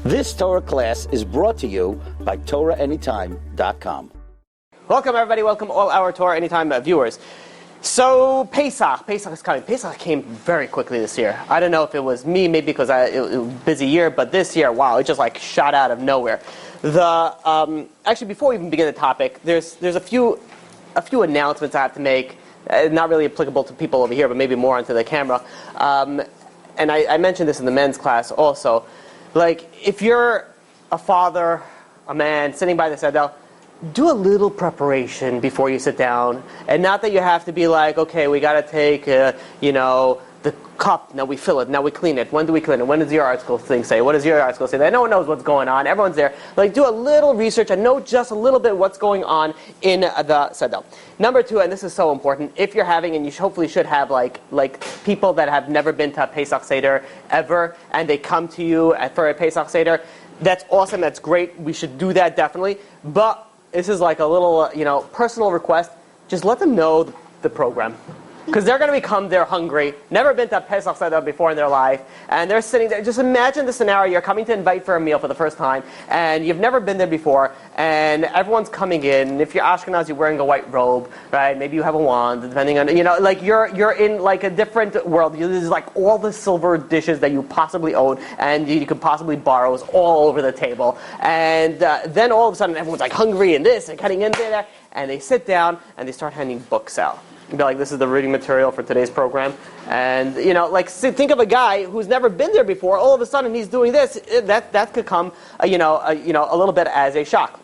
This Torah class is brought to you by TorahAnytime.com. Welcome everybody, welcome all our Torah Anytime viewers. So Pesach is coming. Pesach came very quickly this year. I don't know if it was me, maybe because it was a busy year, but this year, wow, it just like shot out of nowhere. Actually, before we even begin the topic, there's a few announcements I have to make. Not really applicable to people over here, but maybe more onto the camera. And I mentioned this in the men's class also. Like, if you're a father, a man, sitting by the seder, do a little preparation before you sit down. And not that you have to be like, okay, we got to take, the cup, now we fill it, now we clean it. When do we clean it? When does your article thing say? What does your article say? No one knows what's going on. Everyone's there. Like, do a little research and know just a little bit what's going on in the seder. Number two, and this is so important, if you're having, and you hopefully should have, like people that have never been to a Pesach Seder ever, and they come to you for a Pesach Seder, that's awesome, that's great, we should do that definitely, but this is like a little, personal request, just let them know the program. Because they're going to come there hungry, never been to a Pesach Seder before in their life, and they're sitting there. Just imagine the scenario, you're coming to invite for a meal for the first time, and you've never been there before, and everyone's coming in, and if you're Ashkenaz, you're wearing a white robe, right? Maybe you have a wand, depending on, like you're in like a different world. There's like all the silver dishes that you possibly own, and you could possibly borrow is all over the table. And then all of a sudden, everyone's like hungry and this, and cutting in there, and they sit down, and they start handing books out. Be like, this is the reading material for today's program, and think of a guy who's never been there before. All of a sudden, he's doing this. That could come, a little bit as a shock.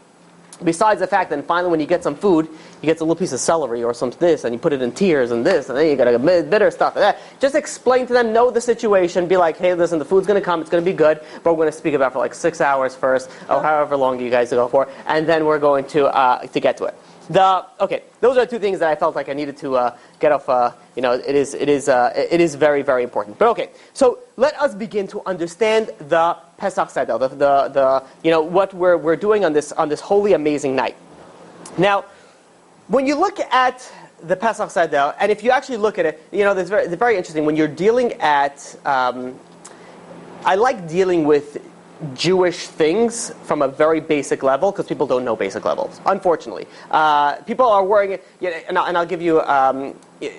Besides the fact that finally, when you get some food, you get a little piece of celery or some this, and you put it in tears and this, and then you got a bitter stuff and that. Just explain to them, know the situation. Be like, hey, listen, the food's going to come. It's going to be good, but we're going to speak about it for like 6 hours first, or however long you guys go for, and then we're going to get to it. Those are two things that I felt like I needed to get off. It is very, very important. But okay, so let us begin to understand the Pesach Seder, what we're doing on this holy, amazing night. Now, when you look at the Pesach Seder, and if you actually look at it, it's very interesting when you're dealing at. I like dealing with Jewish things from a very basic level because people don't know basic levels, unfortunately. People are worrying, and I'll give you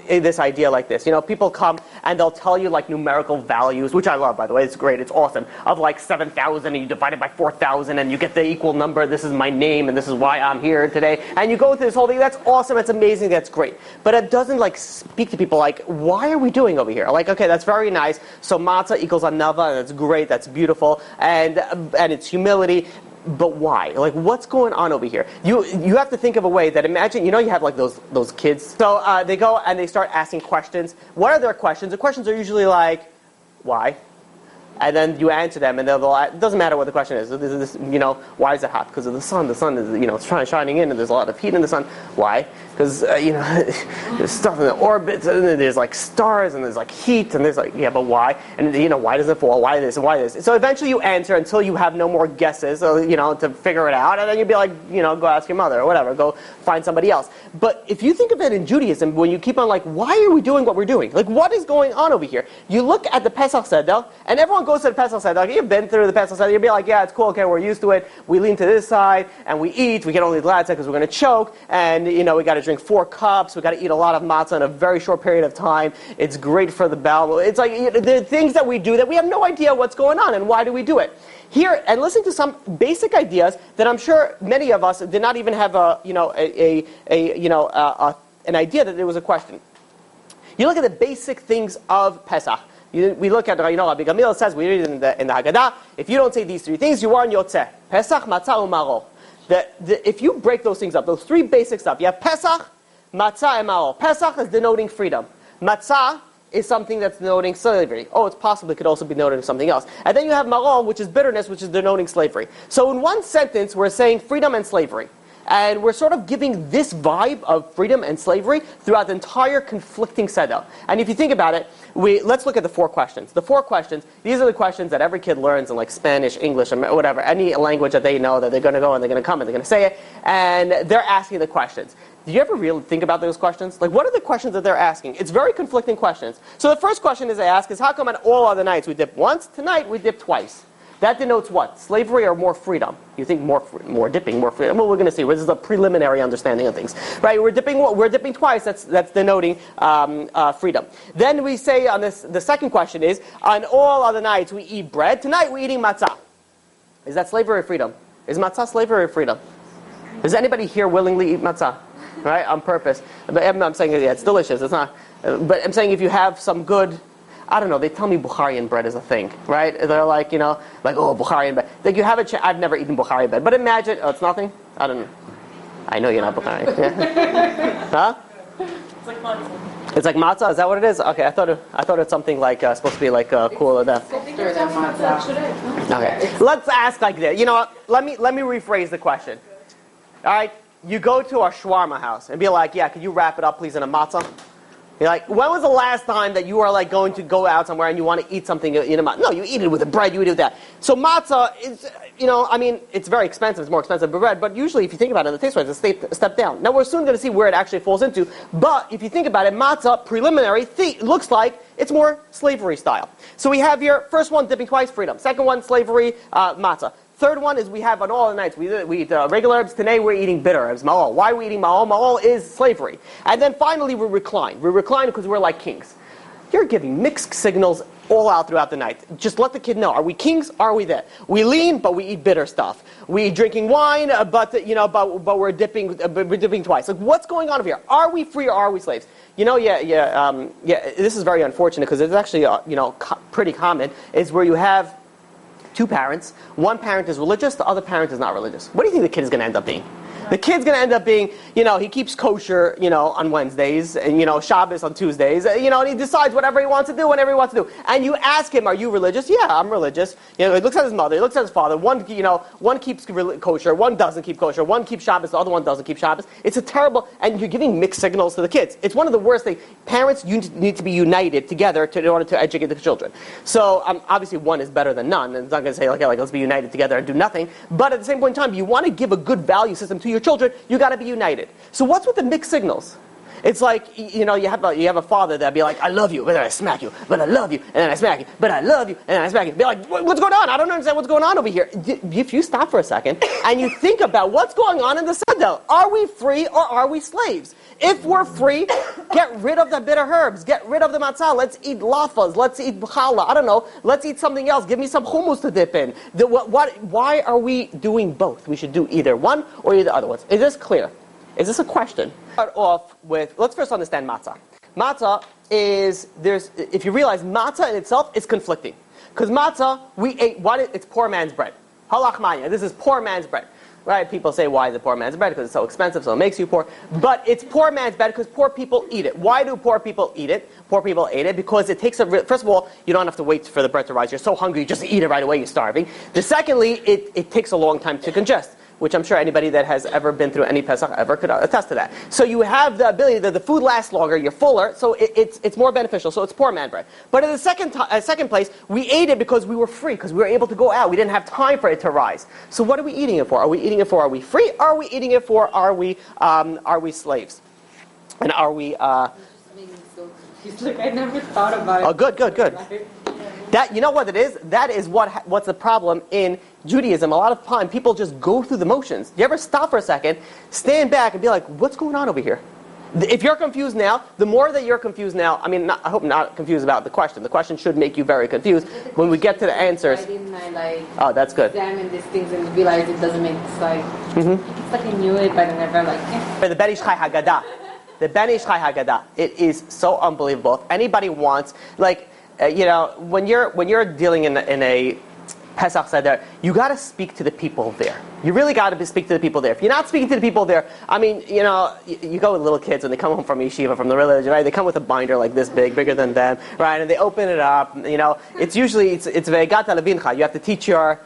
this idea like this. People come and they'll tell you like numerical values, which I love, by the way. It's great, it's awesome. Of like 7,000, and you divide it by 4,000, and you get the equal number. This is my name, and this is why I'm here today. And you go through this whole thing. That's awesome. It's amazing. That's great. But it doesn't like speak to people like, why are we doing over here? Like, okay, that's very nice. So matzah equals anava, and that's great. That's beautiful, and it's humility. But why? Like, what's going on over here? You have to think of a way that, imagine, you have like those kids. So they go and they start asking questions. What are their questions? The questions are usually like, why? And then you answer them, and it doesn't matter what the question is. Why is it hot? Because of the sun. The sun is, it's shining in, and there's a lot of heat in the sun. Why? Because, there's stuff in the orbit, and there's like stars, and there's like heat, and there's like, yeah, but why? And, why does it fall? Why this? And why this? So eventually you answer until you have no more guesses, to figure it out, and then you'd be like, go ask your mother, or whatever, go find somebody else. But if you think of it in Judaism, when you keep on like, why are we doing what we're doing? Like, what is going on over here? You look at the Pesach Seder, and everyone goes to the Pesach Seder. You've been through the Pesach Seder. You'll be like, yeah, it's cool. Okay, we're used to it. We lean to this side, and we eat. We can only latza because we're going to choke, and we got to drink 4 cups. We got to eat a lot of matzah in a very short period of time. It's great for the bowel. It's like the things that we do that we have no idea what's going on and why do we do it. Here, and listen to some basic ideas that I'm sure many of us did not even have an idea that there was a question. You look at the basic things of Pesach. We look at, Rabbi Gamliel says, we read it in the Haggadah, if you don't say these 3 things, you are in Yotzeh. Pesach, matzah, maror. If you break those things up, those 3 basic stuff, you have Pesach, matzah, and maror. Pesach is denoting freedom. Matzah is something that's denoting slavery. It's possible it could also be denoting something else. And then you have maror, which is bitterness, which is denoting slavery. So in one sentence, we're saying freedom and slavery. And we're sort of giving this vibe of freedom and slavery throughout the entire conflicting Seder. And if you think about it, let's look at the 4 questions. The 4 questions, these are the questions that every kid learns in like Spanish, English, or whatever, any language that they know that they're going to go and they're going to come and they're going to say it. And they're asking the questions. Do you ever really think about those questions? Like, what are the questions that they're asking? It's very conflicting questions. So the first question they ask is, how come on all other nights we dip once? Tonight we dip twice. That denotes what? Slavery or more freedom? You think more dipping, more freedom? Well, we're going to see. This is a preliminary understanding of things, right? We're dipping twice. That's denoting freedom. Then we say on this, the second question is, on all other nights we eat bread. Tonight we're eating matzah. Is that slavery or freedom? Is matzah slavery or freedom? Does anybody here willingly eat matzah, right? On purpose. But I'm saying, yeah, it's delicious. It's not. But I'm saying if you have some good, I don't know, they tell me Bukharian bread is a thing, right? They're like, oh, Bukharian bread. Like you have I've never eaten Bukharian bread, but imagine, it's nothing? I don't know. I know you're not Bukharian. Yeah. Huh? It's like matzah. It's like matzah? Is that what it is? Okay, I thought it's something like, supposed to be like cool or that. Okay, let's ask like this. You know what? Let me rephrase the question. All right, you go to a shawarma house and be like, yeah, could you wrap it up please in a matzah? You're like, when was the last time that you are like going to go out somewhere and you want to eat something in a matzah? No, you eat it with the bread, you eat it with that. So matzah is, it's very expensive, it's more expensive than bread, but usually if you think about it, the taste-wise, it's a step down. Now we're soon going to see where it actually falls into, but if you think about it, matzah, preliminary, looks like it's more slavery style. So we have here, first one, dipping twice, freedom. Second one, slavery, matzah. Third one is we have on all the nights, we eat regular herbs. Today we're eating bitter herbs, maror. Why are we eating maror? Maror is slavery. And then finally we recline. We recline because we're like kings. You're giving mixed signals all out throughout the night. Just let the kid know, are we kings? Are we that? We lean, but we eat bitter stuff. We drinking wine, but we're dipping twice. Like what's going on over here? Are we free or are we slaves? This is very unfortunate because it's actually pretty common. Is where you have two parents. One parent is religious, the other parent is not religious. What do you think the kid is going to end up being? The kid's going to end up being, he keeps kosher, on Wednesdays, and, Shabbos on Tuesdays, and he decides whatever he wants to do, whenever he wants to do. And you ask him, are you religious? Yeah, I'm religious. He looks at his mother, he looks at his father. One keeps kosher, one doesn't keep kosher, one keeps Shabbos, the other one doesn't keep Shabbos. It's a terrible, and you're giving mixed signals to the kids. It's one of the worst things. Parents, you need to be united together in order to educate the children. So, obviously one is better than none, and it's not going to say, okay, let's be united together and do nothing. But at the same point in time, you want to give a good value system to your children, you got to be united. So what's with the mixed signals? It's like, you have a father that'd be like, I love you, but then I smack you, but I love you, and then I smack you, but I love you, and then I smack you. Be like, what's going on? I don't understand what's going on over here. If you stop for a second and you think about what's going on in the seder, are we free or are we slaves? If we're free, get rid of the bitter herbs, get rid of the matzah, let's eat lafas, let's eat challah, I don't know, let's eat something else, give me some hummus to dip in. Why are we doing both? We should do either one or either other ones. Is this clear? Is this a question? Start off with, let's first understand matzah. Matzah is, if you realize matzah in itself is conflicting. Because matzah, we ate, it's poor man's bread. Halachmanya, this is poor man's bread. Right? People say, why is it poor man's bread? Because it's so expensive, so it makes you poor. But it's poor man's bread because poor people eat it. Why do poor people eat it? Poor people eat it because it takes first of all, you don't have to wait for the bread to rise. You're so hungry, you just eat it right away, you're starving. Secondly, it takes a long time to digest, which I'm sure anybody that has ever been through any Pesach ever could attest to that. So you have the ability that the food lasts longer, you're fuller, so it's more beneficial, so it's poor man bread. But in the second place, we ate it because we were free, because we were able to go out. We didn't have time for it to rise. So what are we eating it for? Are we eating it for, are we free? Or are we eating it for, are we slaves? And are we... He's like, I never thought about it. Oh, good. That, you know what it is? That is what's the problem in Judaism. A lot of time, people just go through the motions. Do you ever stop for a second, stand back, and be like, what's going on over here? If you're confused now, the more that you're confused now, I hope not confused about the question. The question should make you very confused. When we get to the answers... Why didn't I, oh, that's good. examine these things and realize it doesn't make sense? It's like I knew it, but I never, The Ben Ish Chai Haggadah. The Ben Ish Chai Haggadah. It is so unbelievable. If anybody wants... when you're dealing in a Pesach Seder, you got to speak to the people there. You really got to speak to the people there. If you're not speaking to the people there, you go with little kids when they come home from yeshiva, from the religion, right? They come with a binder like this big, bigger than them, right? And they open it up. It's usually it's ve'egata levincha. You have to teach your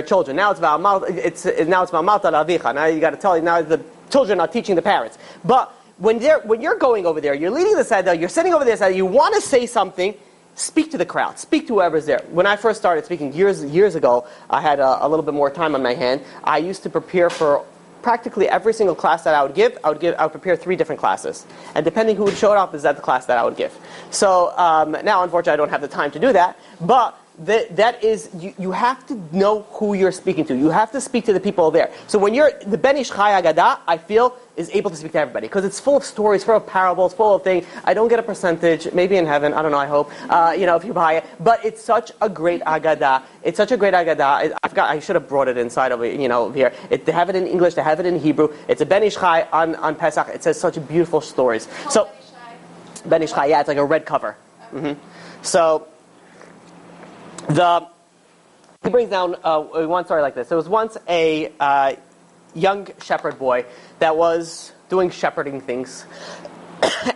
children. Now it's about malta lavicha. Now you got to tell now the children are teaching the parents, but. When you're going over there, you're leading the seder, you're sitting over there, you want to say something, speak to the crowd, speak to whoever's there. When I first started speaking years ago, I had a little bit more time on my hand. I used to prepare for practically every single class that I would prepare 3 different classes. And depending who would show up, is that the class that I would give. So now, unfortunately, I don't have the time to do that. But that is, you have to know who you're speaking to. You have to speak to the people there. So when you're, the Ben Ish Chai Agadah, I feel, is able to speak to everybody. Because it's full of stories, full of parables, full of things. I don't get a percentage, maybe in heaven, I don't know, I hope, if you buy it. But it's such a great Agadah. It's such a great Agadah. I should have brought it inside over here. They have it in English, they have it in Hebrew. It's a Ben Ish Chai on Pesach. It says such beautiful stories. So, Ben Ish Chai, yeah, it's like a red cover. Mm-hmm. So, he brings down one story like this. There was once a young shepherd boy that was doing shepherding things,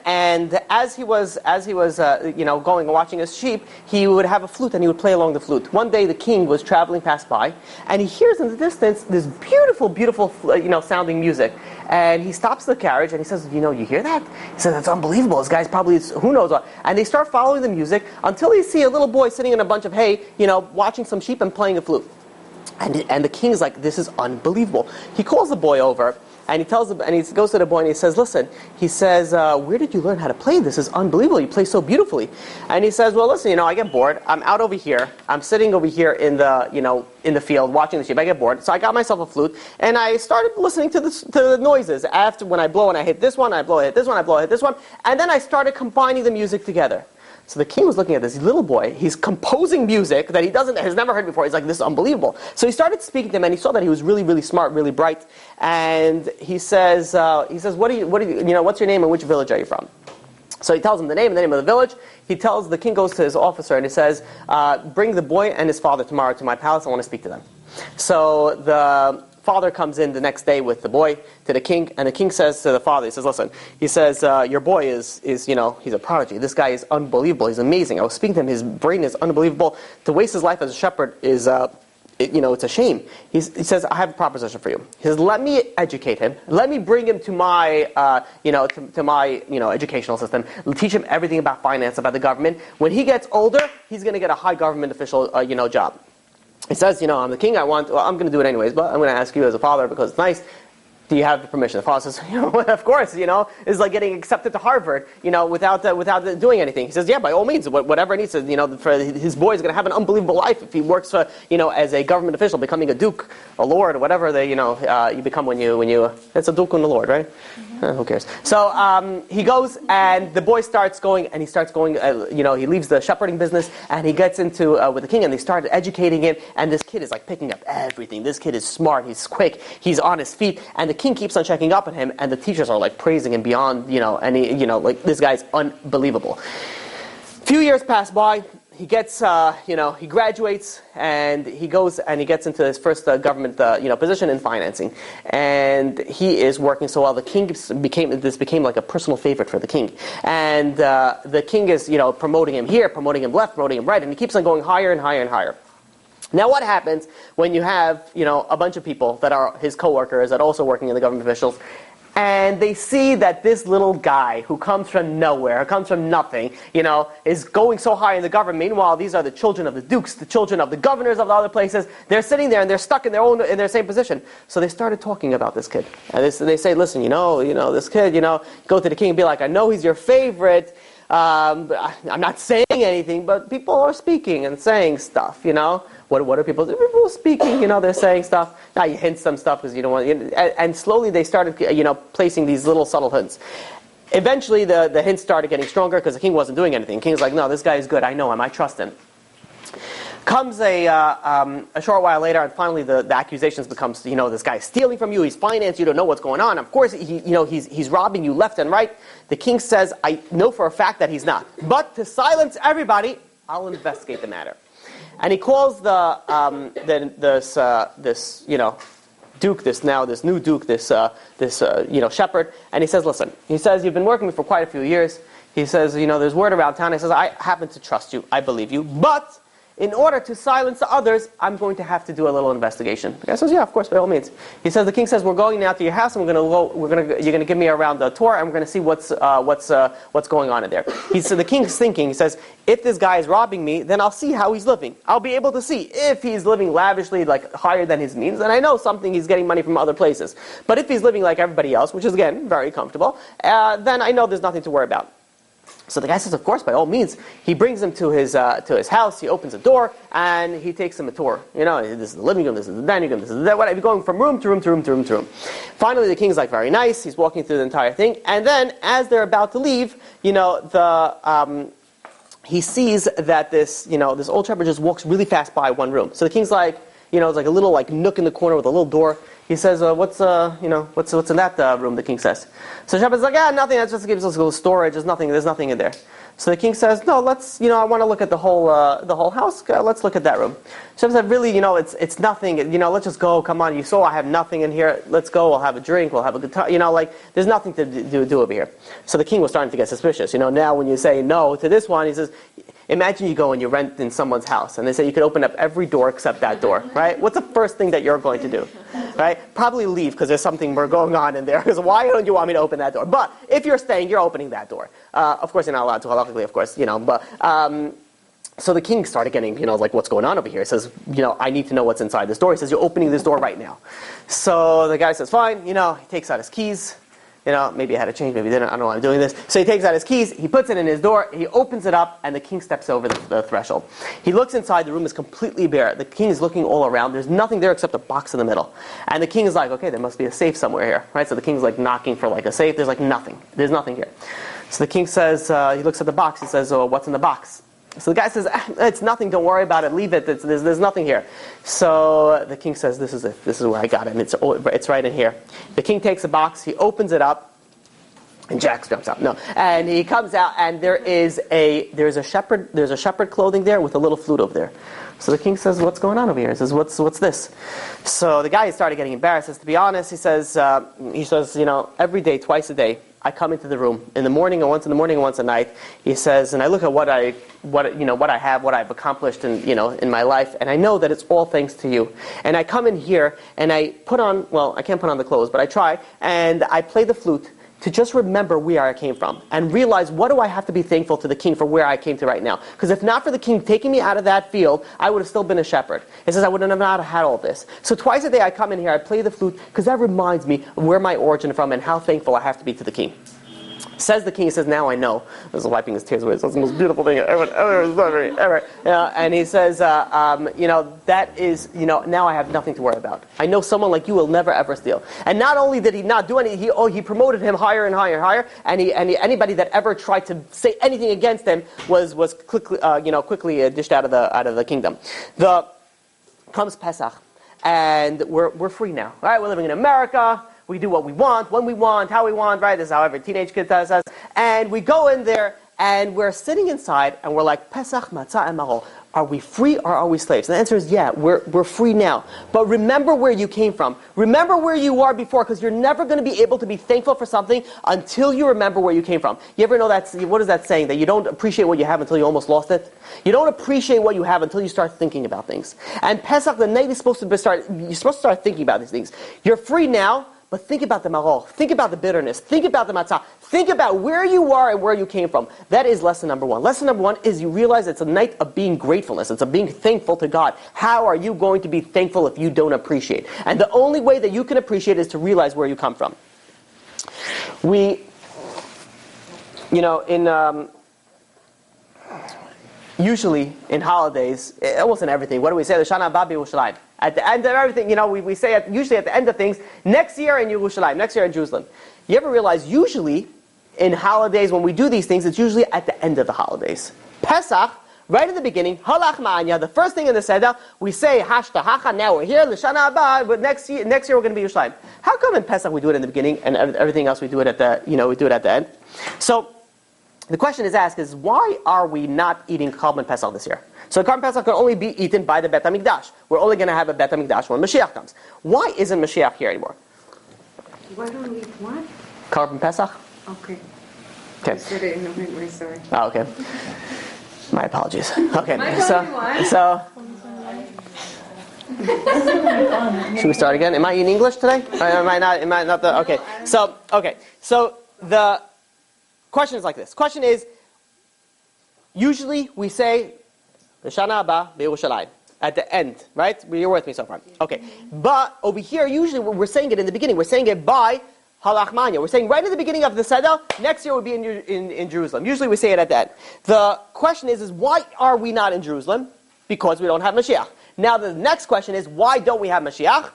and as he was going and watching his sheep, he would have a flute and he would play along the flute. One day the king was traveling past by, and he hears in the distance this beautiful, beautiful sounding music. And he stops the carriage and he says, you hear that? He says, that's unbelievable. This guy's probably, who knows what. And they start following the music until they see a little boy sitting in a bunch of hay, watching some sheep and playing a flute. And the king's like, this is unbelievable. He calls the boy over and he tells him, and he goes to the boy and he says, listen, he says, where did you learn how to play? This is unbelievable. You play so beautifully. And he says, well, listen, I get bored. I'm out over here. I'm sitting over here in the field watching the sheep. I get bored. So I got myself a flute and I started listening to the noises. After when I blow and I hit this one, I blow, I hit this one, I blow, I hit this one. And then I started combining the music together. So the king was looking at this little boy. He's composing music that has never heard before. He's like, this is unbelievable. So he started speaking to him, and he saw that he was really, really smart, really bright. And he says, what's your name and which village are you from? So he tells him the name of the village. The king goes to his officer and he says, bring the boy and his father tomorrow to my palace. I want to speak to them. So the father comes in the next day with the boy to the king, and the king says to the father, he says, listen, he says, your boy is he's a prodigy. This guy is unbelievable. He's amazing. I was speaking to him. His brain is unbelievable. To waste his life as a shepherd is, it's a shame. He says, I have a proposition for you. He says, let me educate him. Let me bring him to my, to my, educational system. Teach him everything about finance, about the government. When he gets older, he's going to get a high government official, job. He says, I'm the king, I'm going to do it anyways, but I'm going to ask you as a father because it's nice. Do you have the permission? The father says, of course, it's like getting accepted to Harvard, without doing anything. He says, yeah, by all means, whatever it needs to, for his boy is going to have an unbelievable life if he works for, as a government official, becoming a duke, a lord, or whatever you become when you, it's a duke and a lord, right? Mm-hmm. Who cares? So he goes and the boy starts going, he leaves the shepherding business and he gets into with the king and they started educating him, and this kid is like picking up everything. This kid is smart, he's quick, he's on his feet, and the king keeps on checking up on him, and the teachers are like praising him beyond, like this guy's unbelievable. Few years pass by. He gets, he graduates, and he goes and he gets into his first government, position in financing, and he is working so well. The king became like a personal favorite for the king, and the king is, promoting him here, promoting him left, promoting him right, and he keeps on going higher and higher and higher. Now, what happens when you have, a bunch of people that are his coworkers that are also working in the government officials, and they see that this little guy who comes from nowhere, comes from nothing, is going so high in the government. Meanwhile, these are the children of the dukes, the children of the governors of the other places. They're sitting there and they're stuck in their same position. So they started talking about this kid. And they say, listen, this kid, go to the king and be like, I know he's your favorite. I'm not saying anything, but people are speaking and saying stuff, What are people doing? People speaking, they're saying stuff. Now you hint some stuff because you don't want, and slowly they started, placing these little subtle hints. Eventually the hints started getting stronger because the king wasn't doing anything. The king's like, no, this guy is good. I know him. I trust him. Comes a short while later, and finally the accusations becomes, this guy's stealing from you, he's financed, you don't know what's going on. Of course, he's robbing you left and right. The king says, I know for a fact that he's not. But to silence everybody, I'll investigate the matter. And he calls duke, this new duke, shepherd, and he says, listen, he says, you've been working with me for quite a few years. He says, there's word around town. He says, I happen to trust you, I believe you, but in order to silence the others, I'm going to have to do a little investigation. The guy says, yeah, of course, by all means. He says, the king says, we're going now to your house, and you're going to give me around the tour, and we're going to see what's going on in there. The king's thinking, he says, if this guy is robbing me, then I'll see how he's living. I'll be able to see if he's living lavishly, like higher than his means, and I know something he's getting money from other places. But if he's living like everybody else, which is again very comfortable, then I know there's nothing to worry about. So the guy says, of course, by all means. He brings him to his house. He opens the door and he takes him a tour. This is the living room, this is the dining room, this is that. Whatever. Going from room to room to room to room to room. Finally, the king's like, very nice. He's walking through the entire thing, and then as they're about to leave, he sees that this old shepherd just walks really fast by one room. So the king's like, it's like a little like nook in the corner with a little door. He says, what's in that room? The king says. So the shepherd's like, nothing. That's just gives us a little storage. There's nothing in there. So the king says, no, let's, I want to look at the whole house. Let's look at that room. The shepherd said, really, it's nothing. Let's just go. Come on. You saw I have nothing in here. Let's go. We'll have a drink. We'll have a good time. There's nothing to do over here. So the king was starting to get suspicious. Now when you say no to this one, he says, imagine you go and you rent in someone's house, and they say you can open up every door except that door, right? What's the first thing that you're going to do, right? Probably leave because there's something more going on in there. Because why don't you want me to open that door? But if you're staying, you're opening that door. Of course, you're not allowed to halakhically, of course, But so the king started getting, like, what's going on over here? He says, I need to know what's inside this door. He says, you're opening this door right now. So the guy says, fine. He takes out his keys. Maybe I had to change, maybe I didn't. I don't know why I'm doing this. So he takes out his keys, he puts it in his door, he opens it up, and the king steps over the threshold. He looks inside, the room is completely bare. The king is looking all around. There's nothing there except a box in the middle. And the king is like, okay, there must be a safe somewhere here, right? So the king's like knocking for like a safe. There's like nothing. There's nothing here. So the king says, he looks at the box, he says, what's in the box? So the guy says, it's nothing, don't worry about it, leave it, there's nothing here. So the king says, this is it, this is where I got it, and it's right in here. The king takes a box, he opens it up, and Jax jumps out. No, and he comes out, and there's a shepherd clothing there with a little flute over there. So the king says, "What's going on over here?" He says, "What's this?" So the guy started getting embarrassed. He says, "To be honest," he says, every day, twice a day, I come into the room in the morning, and once in the morning, and once at night." He says, and I look at what I have, what I've accomplished in my life, and I know that it's all thanks to you. And I come in here, and I put on, I can't put on the clothes, but I try, and I play the flute to just remember where I came from and realize, what do I have to be thankful to the king for where I came to right now? Because if not for the king taking me out of that field, I would have still been a shepherd. He says, I would have not had all this. So twice a day I come in here, I play the flute, because that reminds me of where my origin from and how thankful I have to be to the king. Says the king, he says, now I know. This is wiping his tears away. It's the most beautiful thing ever. And he says, that is, now I have nothing to worry about. I know someone like you will never ever steal. And not only did he not do anything, he promoted him higher and higher and higher. And anybody that ever tried to say anything against him was quickly dished out of the kingdom. Comes Pesach, and we're free now. Right? We're living in America. We do what we want, when we want, how we want, right? This is how every teenage kid does. And we go in there, and we're sitting inside, and we're like, Pesach, matzah, and maror. Are we free or are we slaves? And the answer is, yeah, we're free now. But remember where you came from. Remember where you are before, because you're never going to be able to be thankful for something until you remember where you came from. You ever know what is that saying? That you don't appreciate what you have until you almost lost it? You don't appreciate what you have until you start thinking about things. And Pesach, the night you're supposed to start thinking about these things. You're free now. But think about the maror, think about the bitterness, think about the matzah, think about where you are and where you came from. That is lesson number one. Lesson number one is you realize it's a night of being gratefulness. It's a being thankful to God. How are you going to be thankful if you don't appreciate? And the only way that you can appreciate is to realize where you come from. Usually in holidays, almost in everything, what do we say? L'shana haba b'Yerushalayim. At the end of everything, we say usually at the end of things, next year in Yerushalayim, next year in Jerusalem. You ever realize usually in holidays when we do these things, it's usually at the end of the holidays. Pesach, right at the beginning, halach ma'anya, the first thing in the Seder, we say hashtahacha, now we're here, l'shana haba, but next year we're going to be Yerushalayim. How come in Pesach we do it in the beginning and everything else we do it at the end? So the question is asked is, why are we not eating Korban Pesach this year? So Korban Pesach can only be eaten by the Bet HaMikdash. We're only going to have a Bet HaMikdash when Mashiach comes. Why isn't Mashiach here anymore? Why don't we eat what? Korban Pesach? Okay. Okay. Said it in the right way, sorry. Oh, okay. My apologies. Okay. Should we start again? Am I in English today? Or am I not okay. So the question is like this. Question is, usually we say L'shana haba b'Yerushalayim at the end, right? You're with me so far. Okay. But over here, usually we're saying it in the beginning. We're saying it by halachmanya. We're saying right at the beginning of the Seder, next year we'll be in Jerusalem. Usually we say it at the end. The question is why are we not in Jerusalem? Because we don't have Mashiach. Now the next question is, why don't we have Mashiach?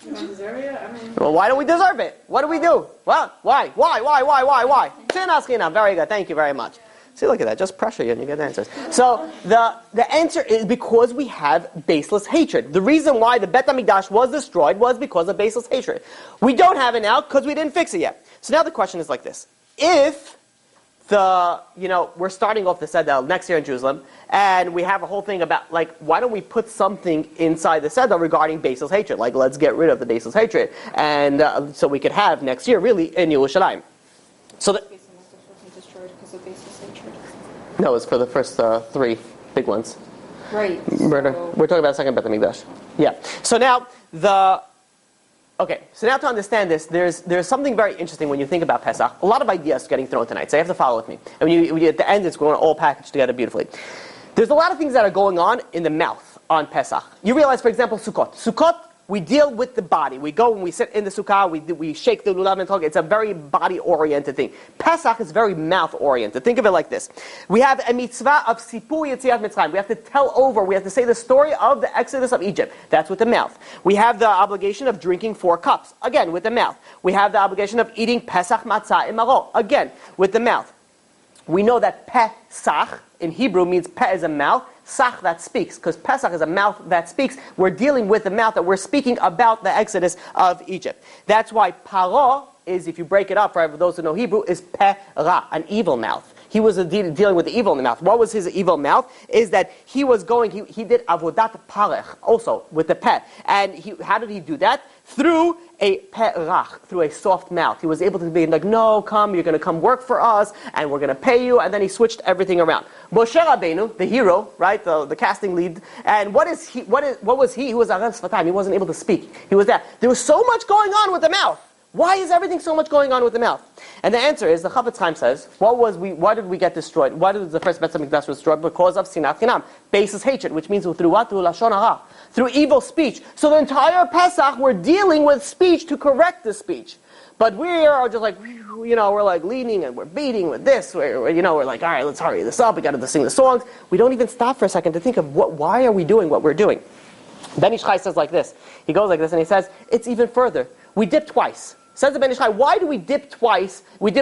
You don't deserve it? I mean... Well, why don't we deserve it? What do we do? Well, why? Sin askina. Very good. Thank you very much. See, look at that. Just pressure you and you get the answers. So the answer is because we have baseless hatred. The reason why the Bet HaMikdash was destroyed was because of baseless hatred. We don't have it now because we didn't fix it yet. So now the question is like this. If we're starting off the Seder next year in Jerusalem, and we have a whole thing about, like, why don't we put something inside the Seder regarding baseless hatred? Like, let's get rid of the baseless hatred. And so we could have next year, really, in Yerushalayim. So no, it's for the first three big ones. Right. Murder. So we're talking about the second Bet HaMikdash. Yeah. So now, so now to understand this, there's something very interesting when you think about Pesach. A lot of ideas getting thrown tonight, so you have to follow with me. And when you at the end, it's going to all package together beautifully. There's a lot of things that are going on in the mouth on Pesach. You realize, for example, Sukkot. Sukkot, we deal with the body. We go and we sit in the sukkah, we shake the lulav and talk. It's a very body-oriented thing. Pesach is very mouth-oriented. Think of it like this. We have a mitzvah of sippur Yetzias Mitzrayim. We have to tell over, we have to say the story of the exodus of Egypt. That's with the mouth. We have the obligation of drinking 4 cups. Again, with the mouth. We have the obligation of eating Pesach matzah and maror. Again, with the mouth. We know that Pesach in Hebrew means pe is a mouth, sach that speaks, because Pesach is a mouth that speaks. We're dealing with the mouth that we're speaking about the exodus of Egypt. That's why paro is, if you break it up for those who know Hebrew, is pe-ra, an evil mouth. He was dealing with the evil in the mouth. What was his evil mouth? Is that he was going, he did avodat parech, also with the peh. And how did he do that? Through a perach, through a soft mouth. He was able to be like, no, come, you're going to come work for us, and we're going to pay you, and then he switched everything around. Moshe Rabbeinu, the hero, right, the casting lead, and what was he? He was Aras Fatam. He wasn't able to speak. He was that. There was so much going on with the mouth. Why is everything so much going on with the mouth? And the answer is, the Chavetz Chaim says, why did we get destroyed? Why did the first Bet HaMikdash was destroyed? Because of sinat chinam, baseless hatred, which means through what? Through lashon hara, through evil speech. So the entire Pesach, we're dealing with speech to correct the speech. But we are just like, we're like leaning and we're beating with this. We're like, all right, let's hurry this up. We got to sing the songs. We don't even stop for a second to think of why are we doing what we're doing. Ben Ish Chai says like this. He goes like this and he says, it's even further. We dip twice. Says the Ben Ish Chai, why do we dip twice? Where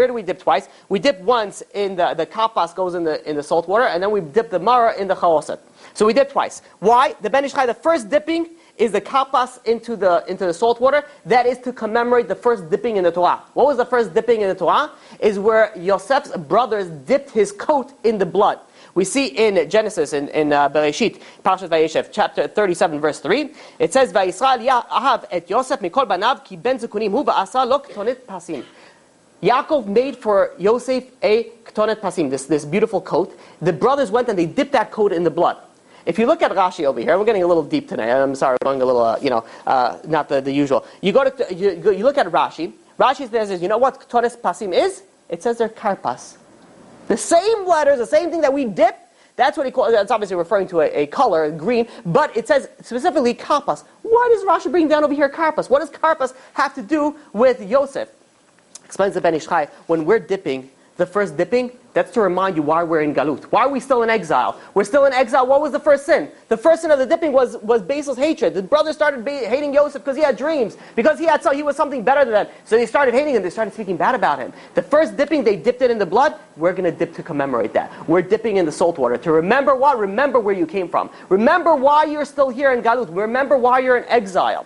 do we dip twice? We dip once in the kapas goes in the salt water, and then we dip the maror in the chaoset. So we dip twice. Why? The Ben Ish Chai, the first dipping is the kapas into the salt water. That is to commemorate the first dipping in the Torah. What was the first dipping in the Torah? Is where Yosef's brothers dipped his coat in the blood. We see in Genesis, in Bereshit, Parashat Vayeshev, chapter 37, verse 3, it says, "Vayisrael Yahav et Yosef mikol banav ki ben zekunim hu va'asa lo ketonet pasim." Yaakov made for Yosef a ketonet pasim, this beautiful coat. The brothers went and they dipped that coat in the blood. If you look at Rashi over here, we're getting a little deep tonight. I'm sorry, we're going a little, not the usual. You look at Rashi. Rashi says, you know what ketonet pasim is? It says they're karpas. The same letters, the same thing that we dip, that's what he calls, that's obviously referring to a color, green, but it says specifically karpas. Why does Rashi bring down over here karpas? What does karpas have to do with Yosef? Explains the Ben Ish Chai, when we're dipping, the first dipping, that's to remind you why we're in Galut. Why are we still in exile? We're still in exile. What was the first sin? The first sin of the dipping was baseless hatred. The brothers started hating Yosef because he had dreams. Because he was something better than them. So they started hating him. They started speaking bad about him. The first dipping, they dipped it in the blood. We're going to dip to commemorate that. We're dipping in the salt water. To remember what? Remember where you came from. Remember why you're still here in Galut. Remember why you're in exile.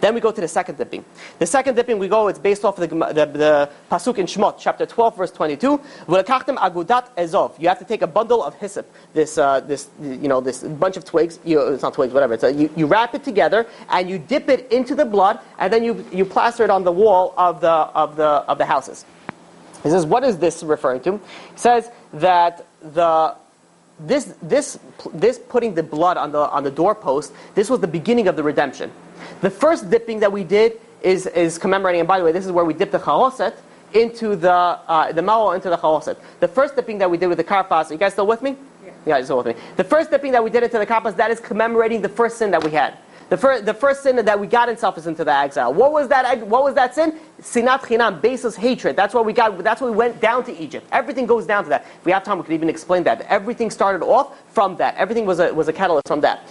Then we go to the second dipping. The second dipping it's based off of the pasuk in Shemot, chapter 12, verse 22. V'lekachtem agudat ezov. You have to take a bundle of hyssop, this bunch of twigs. It's not twigs, whatever. You wrap it together and you dip it into the blood, and then you plaster it on the wall of the houses. He says, what is this referring to? He says that this putting the blood on the doorpost, this was the beginning of the redemption. The first dipping that we did is commemorating, and by the way, this is where we dipped the charoset into the maror into the charoset. The first dipping that we did with the karpas, are you guys still with me? Yeah, you're still with me. The first dipping that we did into the karpas, that is commemorating the first sin that we had. The first sin that we got itself is into the exile. What was that sin? Sinat chinam, baseless hatred. That's what we got. That's what we went down to Egypt. Everything goes down to that. If we have time, we could even explain that. Everything started off from that. Everything was a catalyst from that.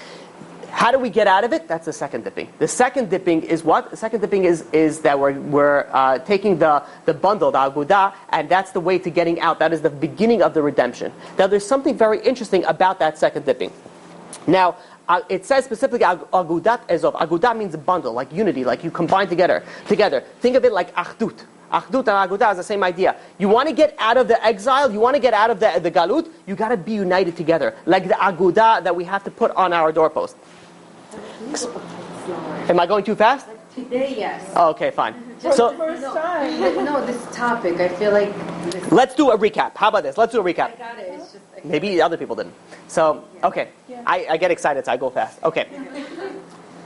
How do we get out of it? That's the second dipping. The second dipping is what? The second dipping is that we're taking the bundle, the agudah, and that's the way to getting out. That is the beginning of the redemption. Now, there's something very interesting about that second dipping. Now, it says specifically agudat ezov. Agudat means a bundle, like unity, like you combine together. Think of it like achdut. Achdut and agudah is the same idea. You want to get out of the exile, you want to get out of the galut, you got to be united together. Like the agudah that we have to put on our doorpost. Am I going too fast? Today, yes. Oh, okay, fine. So, no, this topic, I feel like... Let's do a recap. How about this? Let's do a recap. I got it. It's just, Maybe other people didn't. So, okay. Yeah. I get excited, so I go fast. Okay.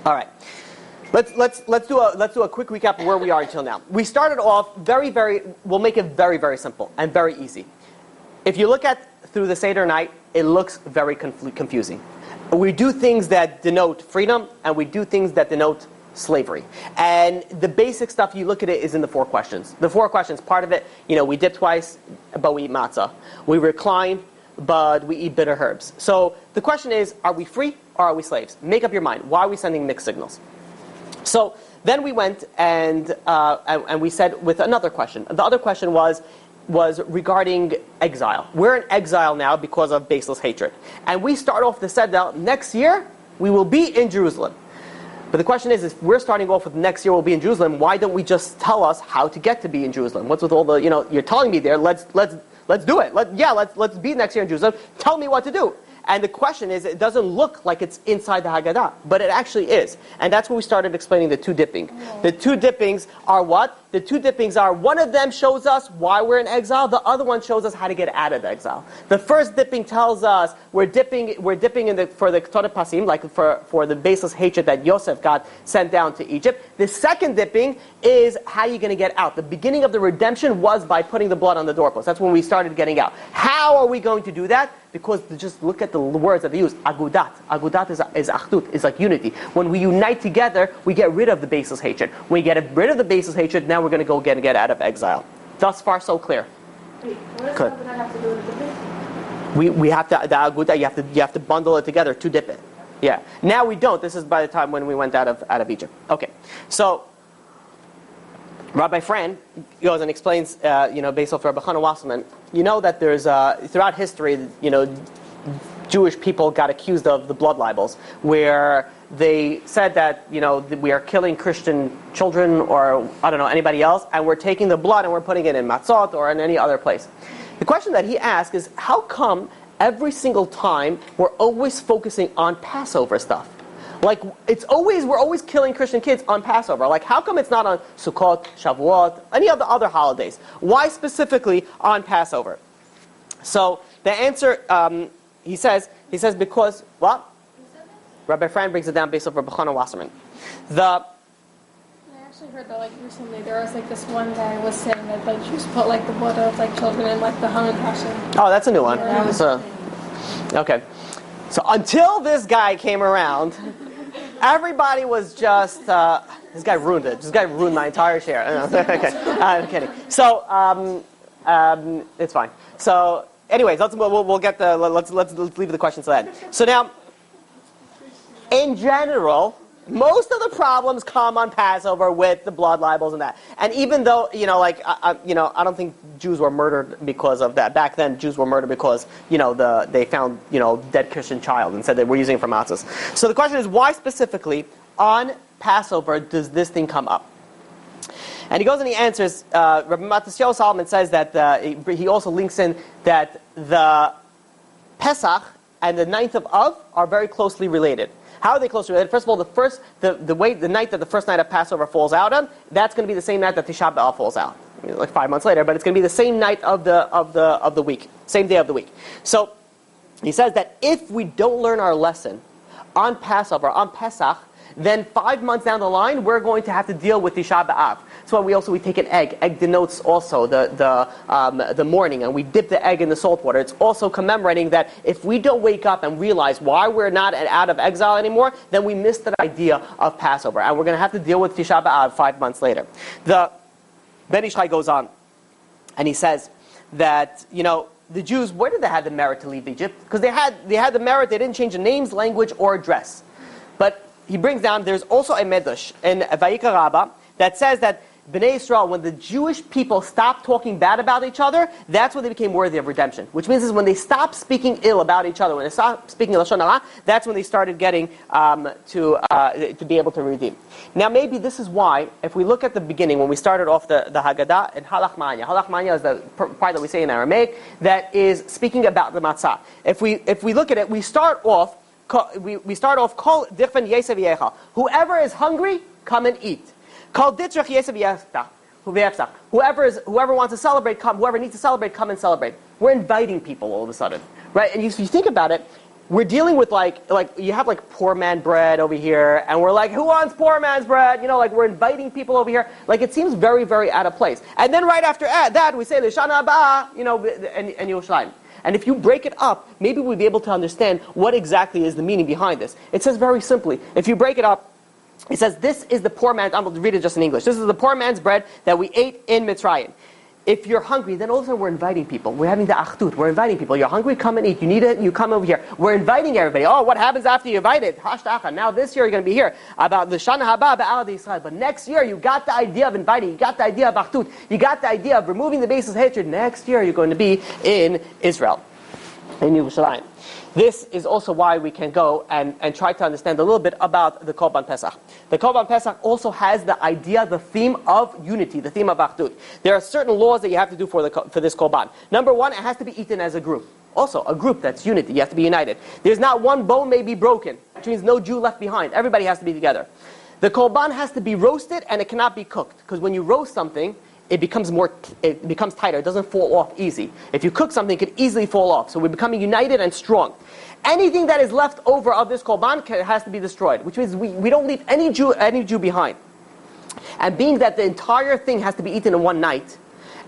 All right. Let's do a quick recap of where we are until now. We started off we'll make it very, very simple and very easy. If you look at through the Seder night, it looks very confusing. We do things that denote freedom, and we do things that denote slavery. And the basic stuff, you look at it, is in the 4 questions. The 4 questions, part of it, we dip twice, but we eat matzah. We recline, but we eat bitter herbs. So the question is, are we free or are we slaves? Make up your mind. Why are we sending mixed signals? So then we went and we said with another question. The other question was regarding exile. We're in exile now because of baseless hatred. And we start off the said that next year we will be in Jerusalem. But the question is, if we're starting off with next year we'll be in Jerusalem, why don't we just tell us how to get to be in Jerusalem? What's with all the, you're telling me there, let's do it. Let's be next year in Jerusalem. Tell me what to do. And the question is, it doesn't look like it's inside the Haggadah, but it actually is. And that's when we started explaining the 2 dipping. The 2 dippings are what? The 2 dippings are, one of them shows us why we're in exile, the other one shows us how to get out of the exile. The first dipping tells us we're dipping for the Ketore Pasim, like for the baseless hatred that Yosef got sent down to Egypt. The second dipping is how you're going to get out. The beginning of the redemption was by putting the blood on the doorpost. That's when we started getting out. How are we going to do that? Because just look at the words that they use. Agudat. Agudat is achdut, is like unity. When we unite together, we get rid of the baseless hatred. When we get rid of the baseless hatred, now we're going to go get out of exile. Thus far, so clear. Wait, what does Agudat have to do with the dipping? We have to, the agudat, you have to bundle it together to dip it. Yeah. Now we don't. This is by the time when we went out of Egypt. Okay. Rabbi Fran goes and explains, based off Rabbi Chana Wasserman, that there's, throughout history, Jewish people got accused of the blood libels, where they said that, we are killing Christian children or, anybody else, and we're taking the blood and we're putting it in matzot or in any other place. The question that he asked is, how come every single time we're always focusing on Passover stuff? Like, we're always killing Christian kids on Passover. Like, how come it's not on Sukkot, Shavuot, any of the other holidays? Why specifically on Passover? So, the answer, he says because, what? Rabbi Fran brings it down based off Rabbi Chana Wasserman. I actually heard that, recently, there was, this one guy was saying that, Jews put, the blood of, children in, the Haman Passion. Oh, that's a new one. Yeah. Okay. So, until this guy came around... Everybody was just, this guy ruined it. This guy ruined my entire share. Okay, I'm kidding. So, it's fine. So, anyways, we'll get let's leave the questions to that. So now, in general, most of the problems come on Passover with the blood libels and that. And even though, I don't think Jews were murdered because of that. Back then, Jews were murdered because, they found, dead Christian child and said they were using it for matzahs. So the question is, why specifically on Passover does this thing come up? And he goes and he answers, Rabbi Matisyahu Solomon says that he also links in that the Pesach and the 9th of Av are very closely related. How are they closely related? First of all, the night that the first night of Passover falls out on, that's going to be the same night that Tisha B'Av falls out. 5 months later, but it's going to be the same night of the week, same day of the week. So he says that if we don't learn our lesson on Passover, on Pesach, then 5 months down the line, we're going to have to deal with Tisha B'Av. So we take an egg. Egg denotes also the morning, and we dip the egg in the salt water. It's also commemorating that if we don't wake up and realize why we're not out of exile anymore, then we miss the idea of Passover, and we're going to have to deal with Tisha B'Av 5 months later. The Ben Ish Chai goes on, and he says that the Jews, where did they have the merit to leave Egypt? Because they had the merit. They didn't change the names, language, or dress. But he brings down, there's also a medrash in Vayikra Rabbah that says that Bnei Yisrael, when the Jewish people stopped talking bad about each other, that's when they became worthy of redemption. Which means is when they stopped speaking ill about each other, when they stopped speaking Lashon Hara, that's when they started getting to be able to redeem. Now maybe this is why, if we look at the beginning, when we started off the Haggadah, and Halach Manya is the part that we say in Aramaic, that is speaking about the matzah. If we look at it, we start off, Kol Dichven Yesev Yecha. Whoever is hungry, come and eat. Whoever wants to celebrate, come. Whoever needs to celebrate, come and celebrate. We're inviting people all of a sudden, right? And if you think about it, we're dealing with like you have like poor man bread over here, and we're like, who wants poor man's bread? We're inviting people over here. Like it seems very, very out of place. And then right after that, we say L'Shana Haba, and Yerushalayim. And if you break it up, maybe we'll be able to understand what exactly is the meaning behind this. It says very simply, if you break it up, it says, this is the poor man's, I'm going to read it just in English. This is the poor man's bread that we ate in Mitzrayim. If you're hungry, then also we're inviting people. We're having the achdut. We're inviting people. You're hungry, come and eat. You need it, you come over here. We're inviting everybody. Oh, what happens after you invite it? Hashtacha. Now this year you're going to be here about the Shana Haba Ba'al Yisrael. But next year you got the idea of inviting. You got the idea of achdut. You got the idea of removing the basis of hatred. Next year you're going to be in Israel, in Yerushalayim. This is also why we can go and try to understand a little bit about the Korban Pesach. The Korban Pesach also has the idea, the theme of unity, the theme of Achdut. There are certain laws that you have to do for this Korban. Number one, it has to be eaten as a group. Also, a group that's unity. You have to be united. There's not one bone may be broken, which means no Jew left behind. Everybody has to be together. The Korban has to be roasted and it cannot be cooked. Because when you roast something, it becomes tighter. It doesn't fall off easy. If you cook something, it could easily fall off. So we're becoming united and strong. Anything that is left over of this korban has to be destroyed, which means we don't leave any Jew behind. And being that the entire thing has to be eaten in one night,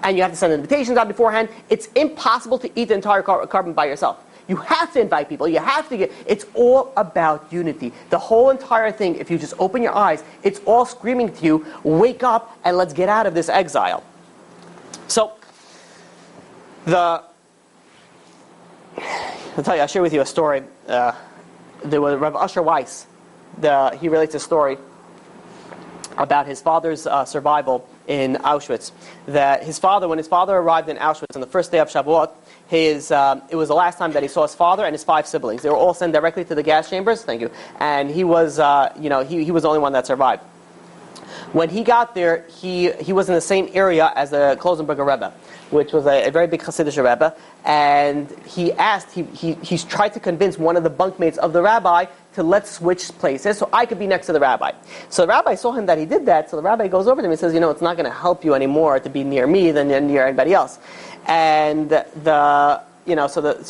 and you have to send invitations out beforehand, it's impossible to eat the entire korban by yourself. You have to invite people. You have to it's all about unity. The whole entire thing, if you just open your eyes, it's all screaming to you, wake up and let's get out of this exile. So, I'll share with you a story. There was Rav Asher Weiss. He relates a story about his father's survival in Auschwitz. That when his father arrived in Auschwitz on the first day of Shavuot, it was the last time that he saw his father and his 5 siblings. They were all sent directly to the gas chambers. Thank you. And he was, he was the only one that survived. When he got there, he was in the same area as the Klosenberger Rebbe, which was a very big Hasidic Rebbe, and he tried to convince one of the bunkmates of the rabbi to let's switch places so I could be next to the rabbi. So the rabbi saw him that he did that, so the rabbi goes over to him and says, it's not going to help you anymore to be near me than near anybody else. And so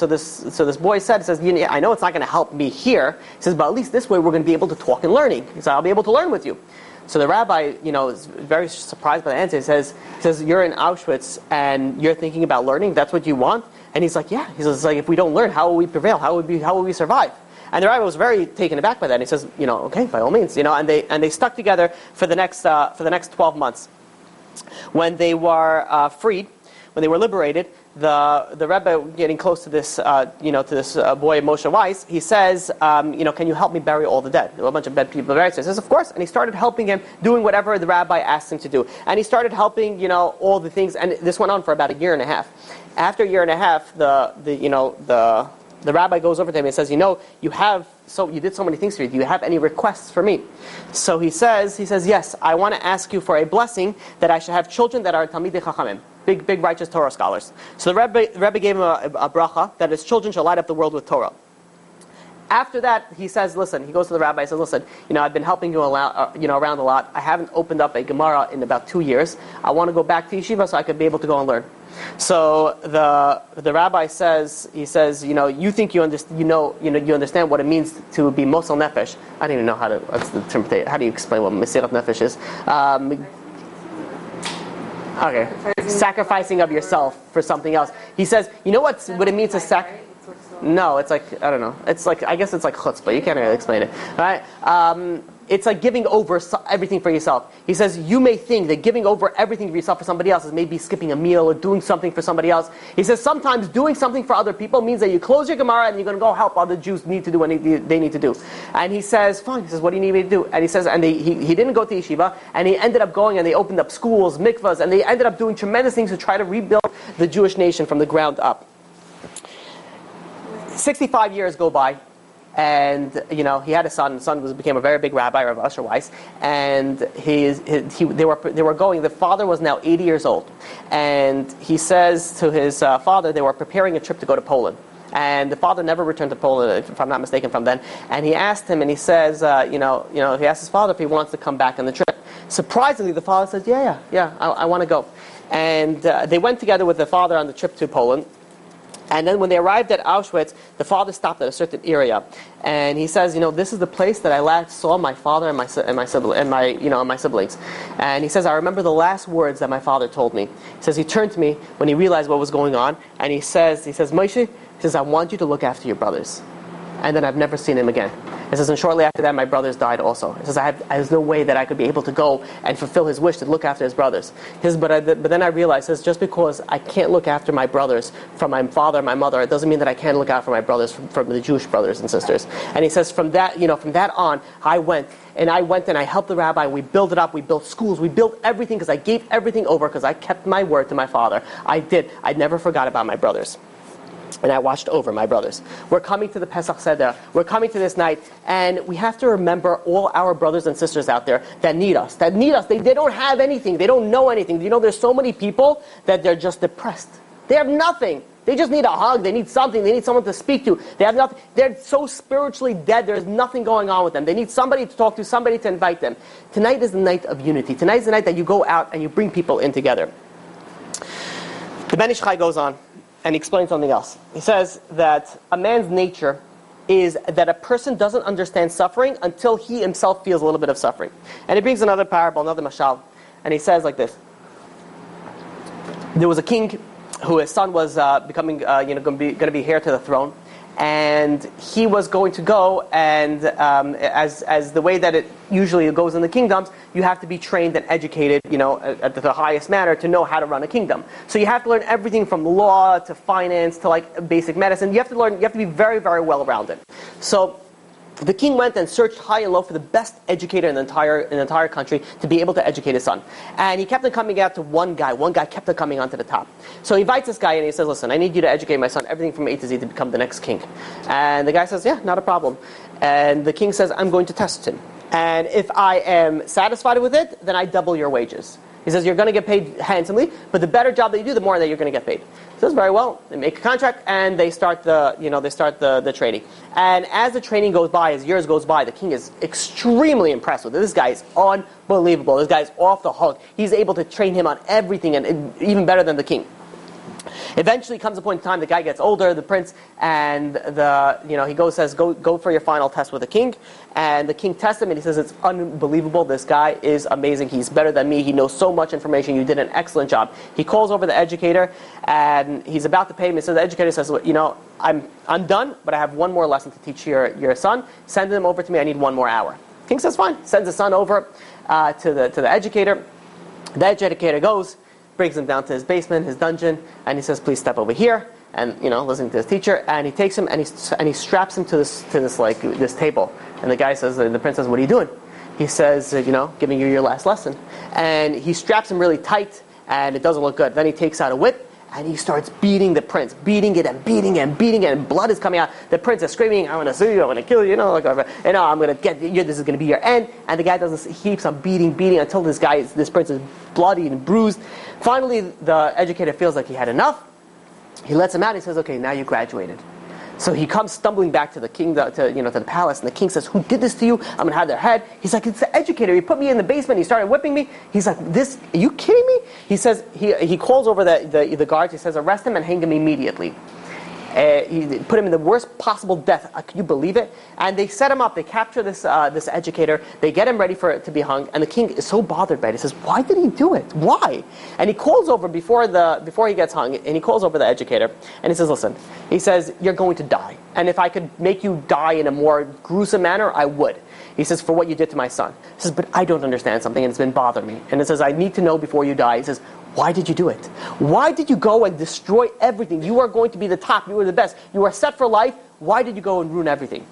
this boy says, I know it's not going to help me here. He says, but at least this way we're going to be able to talk and learning. He said, I'll be able to learn with you. So the rabbi, is very surprised by the answer. He says, you're in Auschwitz and you're thinking about learning? That's what you want? And he's like, yeah. He says, if we don't learn, how will we prevail? How will we survive? And the rabbi was very taken aback by that. And he says, okay, by all means, and they stuck together for the next 12 months. When they were freed, when they were liberated, the Rebbe, getting close to this, to this boy Moshe Weiss, he says, can you help me bury all the dead? There were a bunch of dead people buried. So he says, of course. And he started helping him, doing whatever the rabbi asked him to do. And he started helping, all the things. And this went on for about a year and a half. After a year and a half, the rabbi goes over to him and says, you did so many things for me. Do you have any requests for me? So he says, yes, I want to ask you for a blessing that I should have children that are Talmidei Chachamim. Big righteous Torah scholars. So the Rebbe gave him a bracha that his children shall light up the world with Torah. After that, he says, listen, he goes to the rabbi and says, listen, I've been helping you around a lot. I haven't opened up a Gemara in about 2 years. I want to go back to yeshiva so I could be able to go and learn. So the rabbi says, he says, you think you understand what it means to be mosel nefesh. I don't even know what's the term. How do you explain what mesirat nefesh is? Okay, sacrificing of yourself for something else. He says, you know what it means to sacrifice? No, it's like, I don't know. It's like, I guess it's like chutzpah. You can't really explain it, right? It's like giving over everything for yourself. He says, you may think that giving over everything for yourself for somebody else is maybe skipping a meal or doing something for somebody else. He says, sometimes doing something for other people means that you close your Gemara and you're going to go help other Jews need to do what they need to do. And he says, fine. He says, what do you need me to do? And he says, and he didn't go to yeshiva, and he ended up going and they opened up schools, mikvahs, and they ended up doing tremendous things to try to rebuild the Jewish nation from the ground up. 65 years go by, and he had a son. The son became a very big rabbi, Rav Asher Weiss, and they were going. The father was now 80 years old, and he says to his father, they were preparing a trip to go to Poland. And the father never returned to Poland, if I'm not mistaken, from then. And he asked him, and he says, he asked his father if he wants to come back on the trip. Surprisingly, the father says, yeah, I want to go. And they went together with the father on the trip to Poland. And then when they arrived at Auschwitz, the father stopped at a certain area, and he says, this is the place that I last saw my father and my siblings. And he says, I remember the last words that my father told me. He says he turned to me when he realized what was going on, and he says, Moshe, I want you to look after your brothers. And then I've never seen him again. He says, and shortly after that, my brothers died also. He says, there's no way that I could be able to go and fulfill his wish to look after his brothers. He says, but then I realized, just because I can't look after my brothers from my father and my mother, it doesn't mean that I can't look after my brothers from the Jewish brothers and sisters. And he says, from that on, I went and I helped the rabbi. We built it up. We built schools. We built everything because I gave everything over because I kept my word to my father. I never forgot about my brothers. And I watched over my brothers. We're coming to the Pesach Seder. We're coming to this night. And we have to remember all our brothers and sisters out there that need us. They don't have anything. They don't know anything. There's so many people that they're just depressed. They have nothing. They just need a hug. They need something. They need someone to speak to. They have nothing. They're so spiritually dead. There's nothing going on with them. They need somebody to talk to, somebody to invite them. Tonight is the night of unity. Tonight is the night that you go out and you bring people in together. The Ben Ish Chai goes on. And he explains something else. He says that a man's nature is that a person doesn't understand suffering until he himself feels a little bit of suffering. And he brings another parable, another mashal, and he says like this. There was a king who his son was going to be heir to the throne, and he was going to go and as the way that it usually goes in the kingdoms, you have to be trained and educated, at the highest manner to know how to run a kingdom. So you have to learn everything from law to finance to like basic medicine. You have to be very, very well rounded. So the king went and searched high and low for the best educator in the entire country to be able to educate his son. And he kept on coming out to one guy. One guy kept on coming onto the top. So he invites this guy and he says, listen, I need you to educate my son everything from A to Z to become the next king. And the guy says, yeah, not a problem. And the king says, I'm going to test him. And if I am satisfied with it, then I double your wages. He says, you're going to get paid handsomely, but the better job that you do, the more that you're going to get paid. He says, very well. They make a contract and they start the training. And as the training goes by, as years goes by, the king is extremely impressed with it. This guy is unbelievable. This guy is off the hook. He's able to train him on everything and even better than the king. Eventually comes a point in time, the guy gets older, the prince, and he says, go for your final test with the king. And the king tests him and he says, it's unbelievable, this guy is amazing, he's better than me, he knows so much information, you did an excellent job. He calls over the educator and he's about to pay him. So the educator says, I'm done, but I have one more lesson to teach your son. Send him over to me, I need 1 more hour. King says, fine, sends his son over to the educator. The educator goes, brings him down to his basement, his dungeon, and he says, please step over here, and listening to his teacher, and he takes him and he straps him to this table. And the guy says, the prince says, what are you doing? He says, giving you your last lesson. And he straps him really tight, and it doesn't look good. Then he takes out a whip, and he starts beating the prince, beating it, and blood is coming out. The prince is screaming, I want to sue you, I want to kill you, I'm going to get you, this is going to be your end. And the guy keeps on beating until this prince is bloody and bruised. Finally, the educator feels like he had enough. He lets him out, he says, okay, now you graduated. So he comes stumbling back to the king, to the palace, and the king says, "Who did this to you? I'm going to have their head." He's like, "It's the educator. He put me in the basement. He started whipping me." He's like, "This? Are you kidding me?" He says, he calls over the guards. He says, "Arrest him and hang him immediately." He put him in the worst possible death. Can you believe it? And they set him up. They capture this educator. They get him ready to be hung. And the king is so bothered by it. He says, "Why did he do it? Why?" And he calls over before he gets hung. And he calls over the educator. And he says, "Listen." He says, "You're going to die. And if I could make you die in a more gruesome manner, I would." He says, "For what you did to my son." He says, "But I don't understand something, and it's been bothering me." And it says, "I need to know before you die." He says, "Why did you do it? Why did you go and destroy everything? You are going to be the top. You are the best. You are set for life. Why did you go and ruin everything?"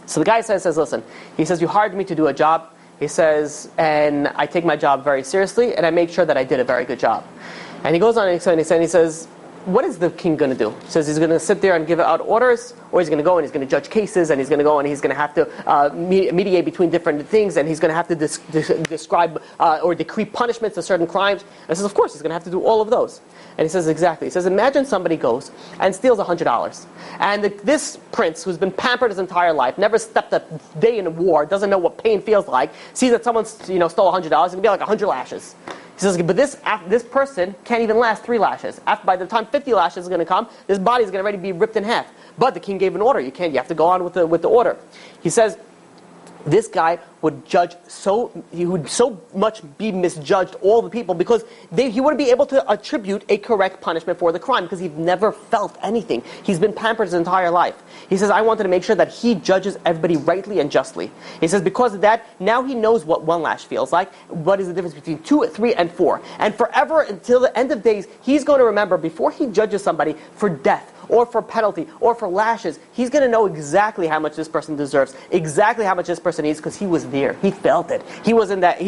So the guy says, "Listen." He says, "You hired me to do a job." He says, "And I take my job very seriously, and I make sure that I did a very good job." And he goes on and he says, "What is the king going to do?" He says he's going to sit there and give out orders, or he's going to go and he's going to judge cases, and he's going to go and he's going to have to mediate between different things, and he's going to have to describe or decree punishments to certain crimes. And he says, of course, he's going to have to do all of those. And he says, exactly. He says, imagine somebody goes and steals $100. And this prince, who's been pampered his entire life, never stepped a day in a war, doesn't know what pain feels like, sees that someone stole $100, it's going to be like 100 lashes. He says, but this person can't even last 3 lashes. By the time 50 lashes is going to come, this body is going to already be ripped in half. But the king gave an order. You have to go on with the order. He says, this guy would he would so much be misjudged all the people because he wouldn't be able to attribute a correct punishment for the crime because he'd never felt anything. He's been pampered his entire life. He says, I wanted to make sure that he judges everybody rightly and justly. He says, because of that, now he knows what 1 lash feels like. What is the difference between 2, 3, and 4? And forever, until the end of days, he's going to remember before he judges somebody for death, or for penalty, or for lashes, he's going to know exactly how much this person deserves, exactly how much this person needs, because he was there. He felt it. He was in that.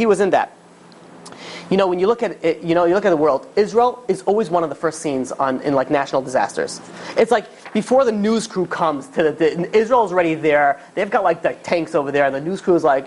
When you look at it, you look at the world, Israel is always one of the first scenes in like national disasters. It's like before the news crew comes Israel's already there. They've got like the tanks over there, and the news crew is like,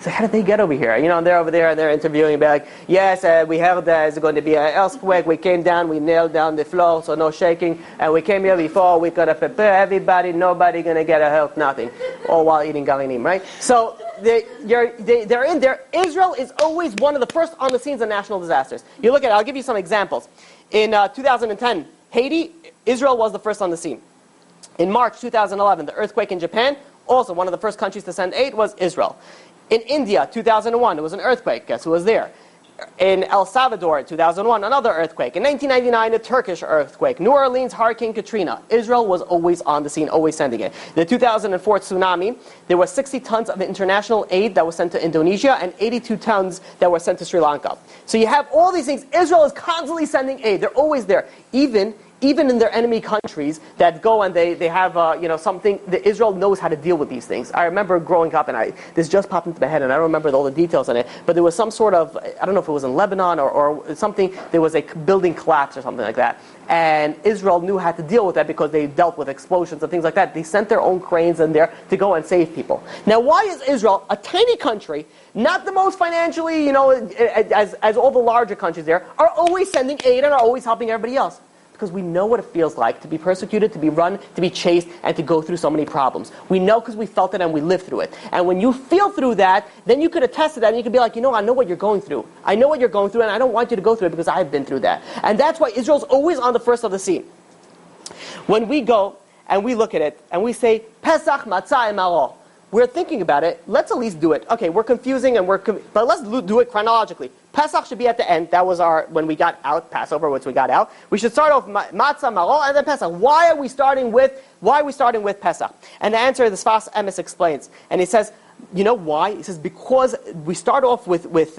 so how did they get over here? And they're over there and they're interviewing, be like, yes, we heard there's going to be an earthquake. We came down, we nailed down the floor, so no shaking. And we came here before, we got to prepare everybody, nobody going to get hurt, nothing. All while eating galinim, right? So they're in there. Israel is always one of the first on the scenes of national disasters. You look at it, I'll give you some examples. In 2010, Haiti, Israel was the first on the scene. In March 2011, the earthquake in Japan, also one of the first countries to send aid was Israel. In India, 2001, there was an earthquake. Guess who was there? In El Salvador, 2001, another earthquake. In 1999, a Turkish earthquake. New Orleans, Hurricane Katrina. Israel was always on the scene, always sending it. The 2004 tsunami, there were 60 tons of international aid that was sent to Indonesia and 82 tons that were sent to Sri Lanka. So you have all these things. Israel is constantly sending aid. They're always there. Even in their enemy countries that go and they have something, Israel knows how to deal with these things. I remember growing up, and this just popped into my head, and I don't remember all the details on it, but there was some sort of, I don't know if it was in Lebanon or something, there was a building collapse or something like that. And Israel knew how to deal with that because they dealt with explosions and things like that. They sent their own cranes in there to go and save people. Now, why is Israel, a tiny country, not the most financially, as all the larger countries there, are always sending aid and are always helping everybody else? Because we know what it feels like to be persecuted, to be run, to be chased, and to go through so many problems. We know because we felt it and we lived through it. And when you feel through that, then you could attest to that and you could be like, I know what you're going through. I know what you're going through and I don't want you to go through it because I've been through that. And that's why Israel's always on the first of the scene. When we go and we look at it and we say, Pesach, matzah, and maror, we're thinking about it, let's at least do it. Okay, we're confusing, but let's do it chronologically. Pesach should be at the end. That was when we got out, Passover, once we got out. We should start off matzah, maror, and then Pesach. Why are we starting with Pesach? And the answer, the Sfas Emes explains. And he says, you know why? He says, because we start off with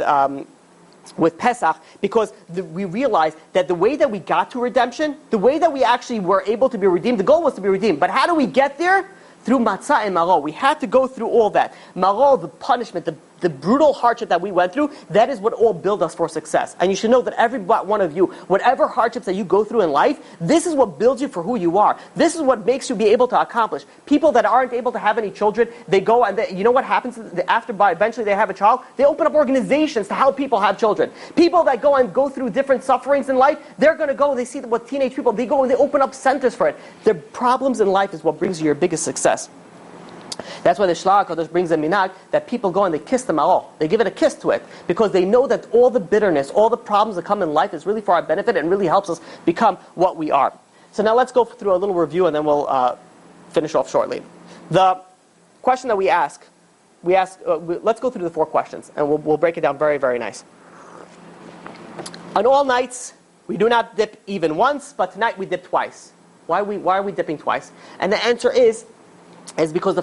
Pesach, because we realize that the way that we got to redemption, the way that we actually were able to be redeemed, the goal was to be redeemed. But how do we get there? through matzah and maror. We had to go through all that. Maror, the punishment, the brutal hardship that we went through, that is what all built us for success. And you should know that every one of you, whatever hardships that you go through in life, this is what builds you for who you are. This is what makes you be able to accomplish. People that aren't able to have any children, they go and you know what happens eventually they have a child? They open up organizations to help people have children. People that go through different sufferings in life, they're going to go, they see what teenage people, they go and they open up centers for it. Their problems in life is what brings you your biggest success. That's why the Shlach HaKadosh brings a minhag that people go and they kiss the maror. They give it a kiss to it because they know that all the bitterness, all the problems that come in life is really for our benefit and really helps us become what we are. So now let's go through a little review and then we'll finish off shortly. The question that we ask, let's go through the 4 questions and we'll break it down very, very nice. On all nights, we do not dip even once, but tonight we dip twice. Why are we dipping twice? And the answer is because the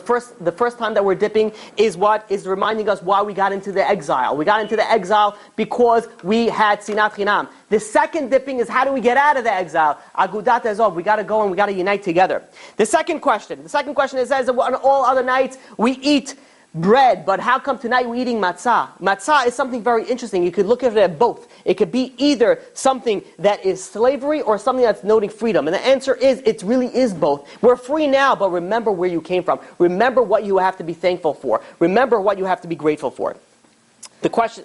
first time that we're dipping is what is reminding us why we got into the exile. We got into the exile because we had sinat chinam. The second dipping is how do we get out of the exile? Agudat ezov. We got to go and we got to unite together. The second question is says that on all other nights we eat bread, but how come tonight we're eating matzah? Matzah is something very interesting. You could look at it at both. It could be either something that is slavery or something that's noting freedom. And the answer is, it really is both. We're free now, but remember where you came from. Remember what you have to be thankful for. Remember what you have to be grateful for. The question...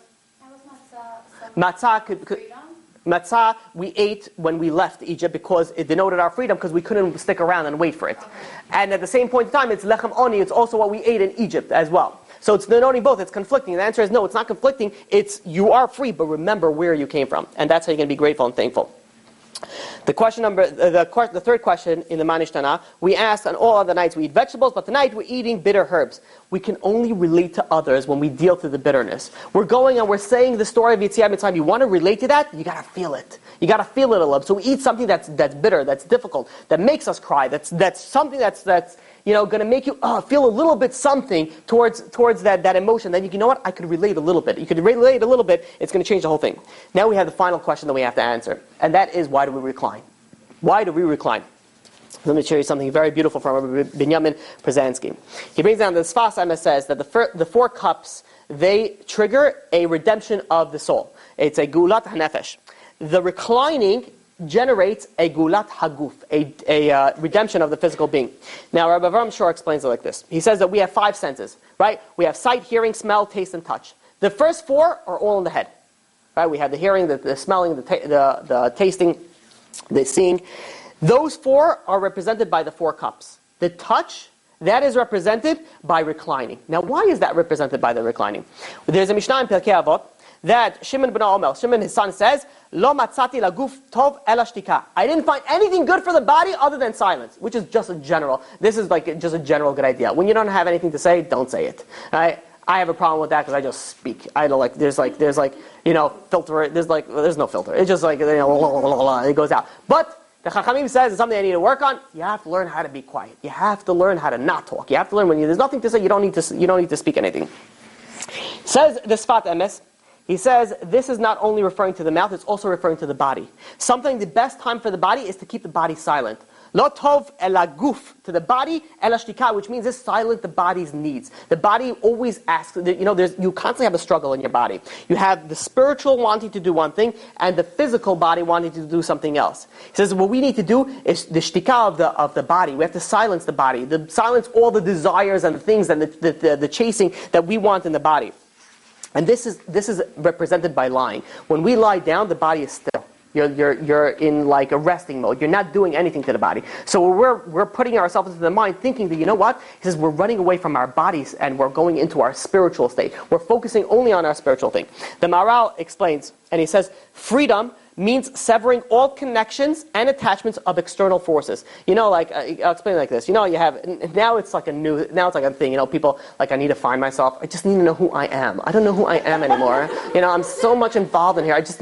Matzah we ate when we left Egypt because it denoted our freedom because we couldn't stick around and wait for it. Okay. And at the same point in time, it's lechem oni, it's also what we ate in Egypt as well. So it's denoting both, it's conflicting. The answer is no, it's not conflicting, it's you are free, but remember where you came from. And that's how you're going to be grateful and thankful. The third question in the Manishtana, we asked on all other nights we eat vegetables, but tonight we're eating bitter herbs. We can only relate to others when we deal through the bitterness. We're going and we're saying the story of Yetzias Mitzrayim. You want to relate to that? You got to feel it. You got to feel it a little. So we eat something that's bitter, that's difficult, that makes us cry. That's something that's going to make you feel a little bit something towards that emotion. Then you know what? I could relate a little bit. You could relate a little bit. It's going to change the whole thing. Now we have the final question that we have to answer, and that is why do we recline? Why do we recline? Let me show you something very beautiful from Rabbi Binyamin Przansky. He brings down the Sfas Emes says that the 4 cups, they trigger a redemption of the soul. It's a gulat hanefesh. The reclining generates a gulat haguf, a redemption of the physical being. Now, Rabbi Avram Shor explains it like this. He says that we have 5 senses, right? We have sight, hearing, smell, taste, and touch. The first 4 are all in the head, right? We have the hearing, the smelling, the tasting, the seeing. Those 4 are represented by the 4 cups. The touch, that is represented by reclining. Now, why is that represented by the reclining? There's a Mishnah in Pirkei Avot that Shimon ben Omer, Shimon his son says, Lo matzati laguf tov ela shtika. I didn't find anything good for the body other than silence, which is just a general. This is like just a general good idea. When you don't have anything to say, don't say it. Right? I have a problem with that because I just speak. I don't filter. There's no filter. It's just it goes out. But the Chachamim says it's something I need to work on. You have to learn how to be quiet. You have to learn how to not talk. You have to learn when there's nothing to say. You don't need to speak anything. Says the Sfat Emes. He says this is not only referring to the mouth, it's also referring to the body. Something the best time for the body is to keep the body silent. Lo tov ela guf, to the body, ela shtika, which means it's silent the body's needs. The body always asks, you constantly have a struggle in your body. You have the spiritual wanting to do one thing, and the physical body wanting to do something else. He says what we need to do is the shtika of the body. We have to silence the body, silence all the desires and the things and the chasing that we want in the body. And this is represented by lying. When we lie down, the body is still. You're in like a resting mode. You're not doing anything to the body. So we're putting ourselves into the mind, thinking that you know what? He says we're running away from our bodies and we're going into our spiritual state. We're focusing only on our spiritual thing. The Maral explains, and he says freedom means severing all connections and attachments of external forces. I'll explain it like this. You have, now it's like a thing, people, like I need to find myself. I just need to know who I am. I don't know who I am anymore. I'm so much involved in here. I just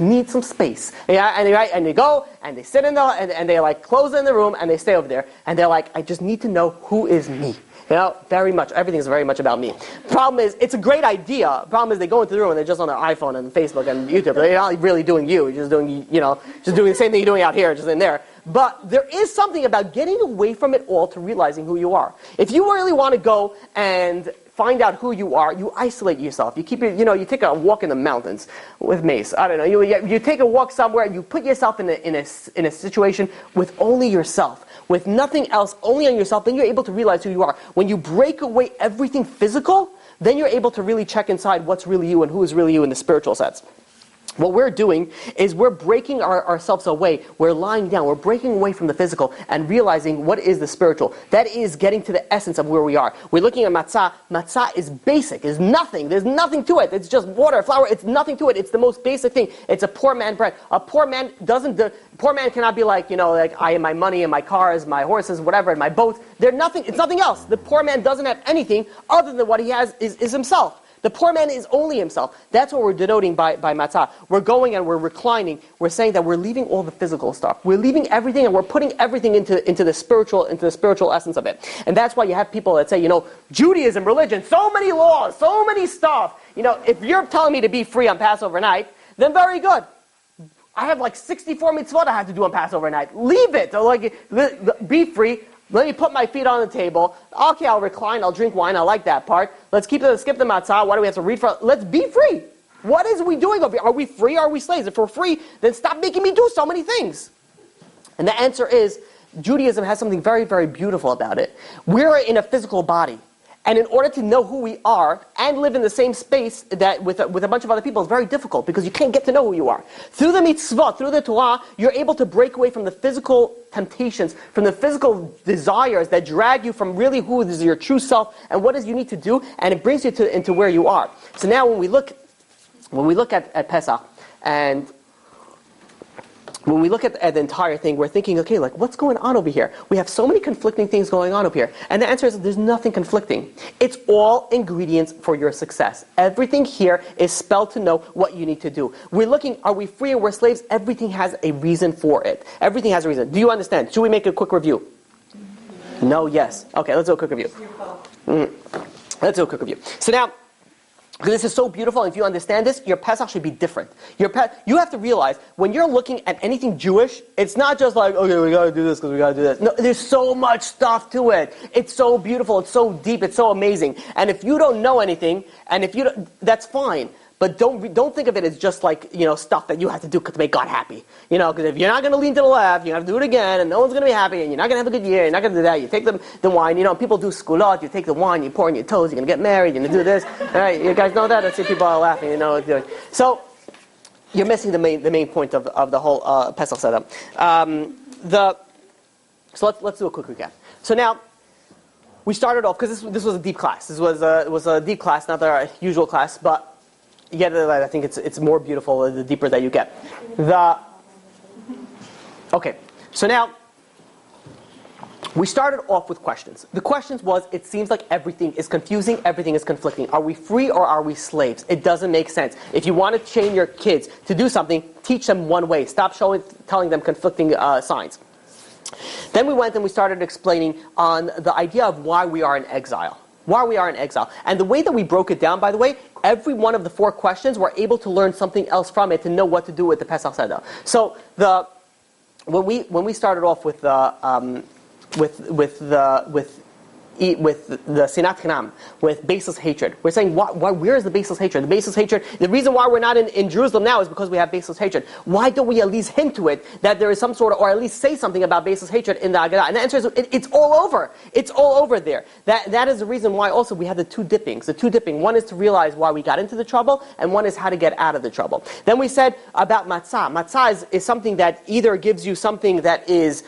need some space. Yeah, and they go, and they sit in and they like close in the room, and they stay over there, and they're like, I just need to know who is me. Very much, everything is very much about me. Problem is, it's a great idea. Problem is, they go into the room and they're just on their iPhone and Facebook and YouTube. They're not really doing you. You're just doing, just doing the same thing you're doing out here, just in there. But there is something about getting away from it all to realizing who you are. If you really want to go and find out who you are, you isolate yourself. You keep it, you take a walk in the mountains with mace. I don't know. You take a walk somewhere. You put yourself in a situation with only yourself, with nothing else, only on yourself. Then you're able to realize who you are. When you break away everything physical, then you're able to really check inside what's really you and who is really you in the spiritual sense. What we're doing is we're breaking ourselves away. We're lying down. We're breaking away from the physical and realizing what is the spiritual. That is getting to the essence of where we are. We're looking at matzah. Matzah is basic. Is nothing. There's nothing to it. It's just water, flour. It's nothing to it. It's the most basic thing. It's a poor man bread. A poor man poor man cannot be like, I have my money and my cars, my horses, whatever, and my boat. They're nothing. It's nothing else. The poor man doesn't have anything other than what he has is himself. The poor man is only himself. That's what we're denoting by matzah. We're going and we're reclining. We're saying that we're leaving all the physical stuff. We're leaving everything and we're putting everything into the spiritual essence of it. And that's why you have people that say, Judaism, religion, so many laws, so many stuff. If you're telling me to be free on Passover night, then very good. I have like 64 mitzvot I have to do on Passover night. Leave it. Be free. Let me put my feet on the table. Okay, I'll recline, I'll drink wine, I like that part. Let's skip the matzah. Why do we have to read for? Let's be free. What is we doing over here? Are we free or are we slaves? If we're free, then stop making me do so many things. And the answer is, Judaism has something very, very beautiful about it. We're in a physical body. And in order to know who we are and live in the same space that with a bunch of other people is very difficult because you can't get to know who you are. Through the mitzvah, through the Torah, you're able to break away from the physical temptations, from the physical desires that drag you from really who is your true self and what is you need to do, and it brings you into where you are. So now when we look at Pesach and when we look at the entire thing, we're thinking, okay, what's going on over here? We have so many conflicting things going on over here. And the answer is there's nothing conflicting. It's all ingredients for your success. Everything here is spelled to know what you need to do. We're looking, are we free or we're slaves? Everything has a reason for it. Everything has a reason. Do you understand? Should we make a quick review? No, yes. Okay, let's do a quick review. Let's do a quick review. So now, because this is so beautiful, and if you understand this, your Pesach should be different. You have to realize, when you're looking at anything Jewish, it's not just like, okay, we gotta do this because we gotta do this. No, there's so much stuff to it. It's so beautiful, it's so deep, it's so amazing. And if you don't know anything, and if you don't, that's fine. But don't think of it as just like, stuff that you have to do to make God happy. Because if you're not going to lean to the left, you're going to have to do it again, and no one's going to be happy, and you're not going to have a good year, you're not going to do that. You take the wine, people do skulot, you take the wine, you pour in your toes, you're going to get married, you're going to do this. All right, you guys know that? I see people are laughing, what they're doing. So, you're missing the main point of the whole Pesach setup. So let's do a quick recap. So now, we started off, because this was a deep class. This was a deep class, not our usual class, but I think it's more beautiful the deeper that you get. Okay, so now we started off with questions. The questions was, it seems like everything is confusing, everything is conflicting. Are we free or are we slaves? It doesn't make sense. If you want to train your kids to do something, teach them one way. Stop telling them conflicting signs. Then we went and we started explaining on the idea of why we are in exile. Why we are in exile. And the way that we broke it down, by the way, every one of the 4 questions, we're able to learn something else from it to know what to do with the Pesach Seder. So when we started off with the sinat chinam, with baseless hatred. We're saying, where is the baseless hatred? The baseless hatred, the reason why we're not in Jerusalem now is because we have baseless hatred. Why don't we at least hint to it that there is some sort of, or at least say something about baseless hatred in the Haggadah? And the answer is, it's all over. It's all over there. That is the reason why also we have the two dippings. The two dipping, one is to realize why we got into the trouble, and one is how to get out of the trouble. Then we said about matzah. Matzah is something that either gives you something that is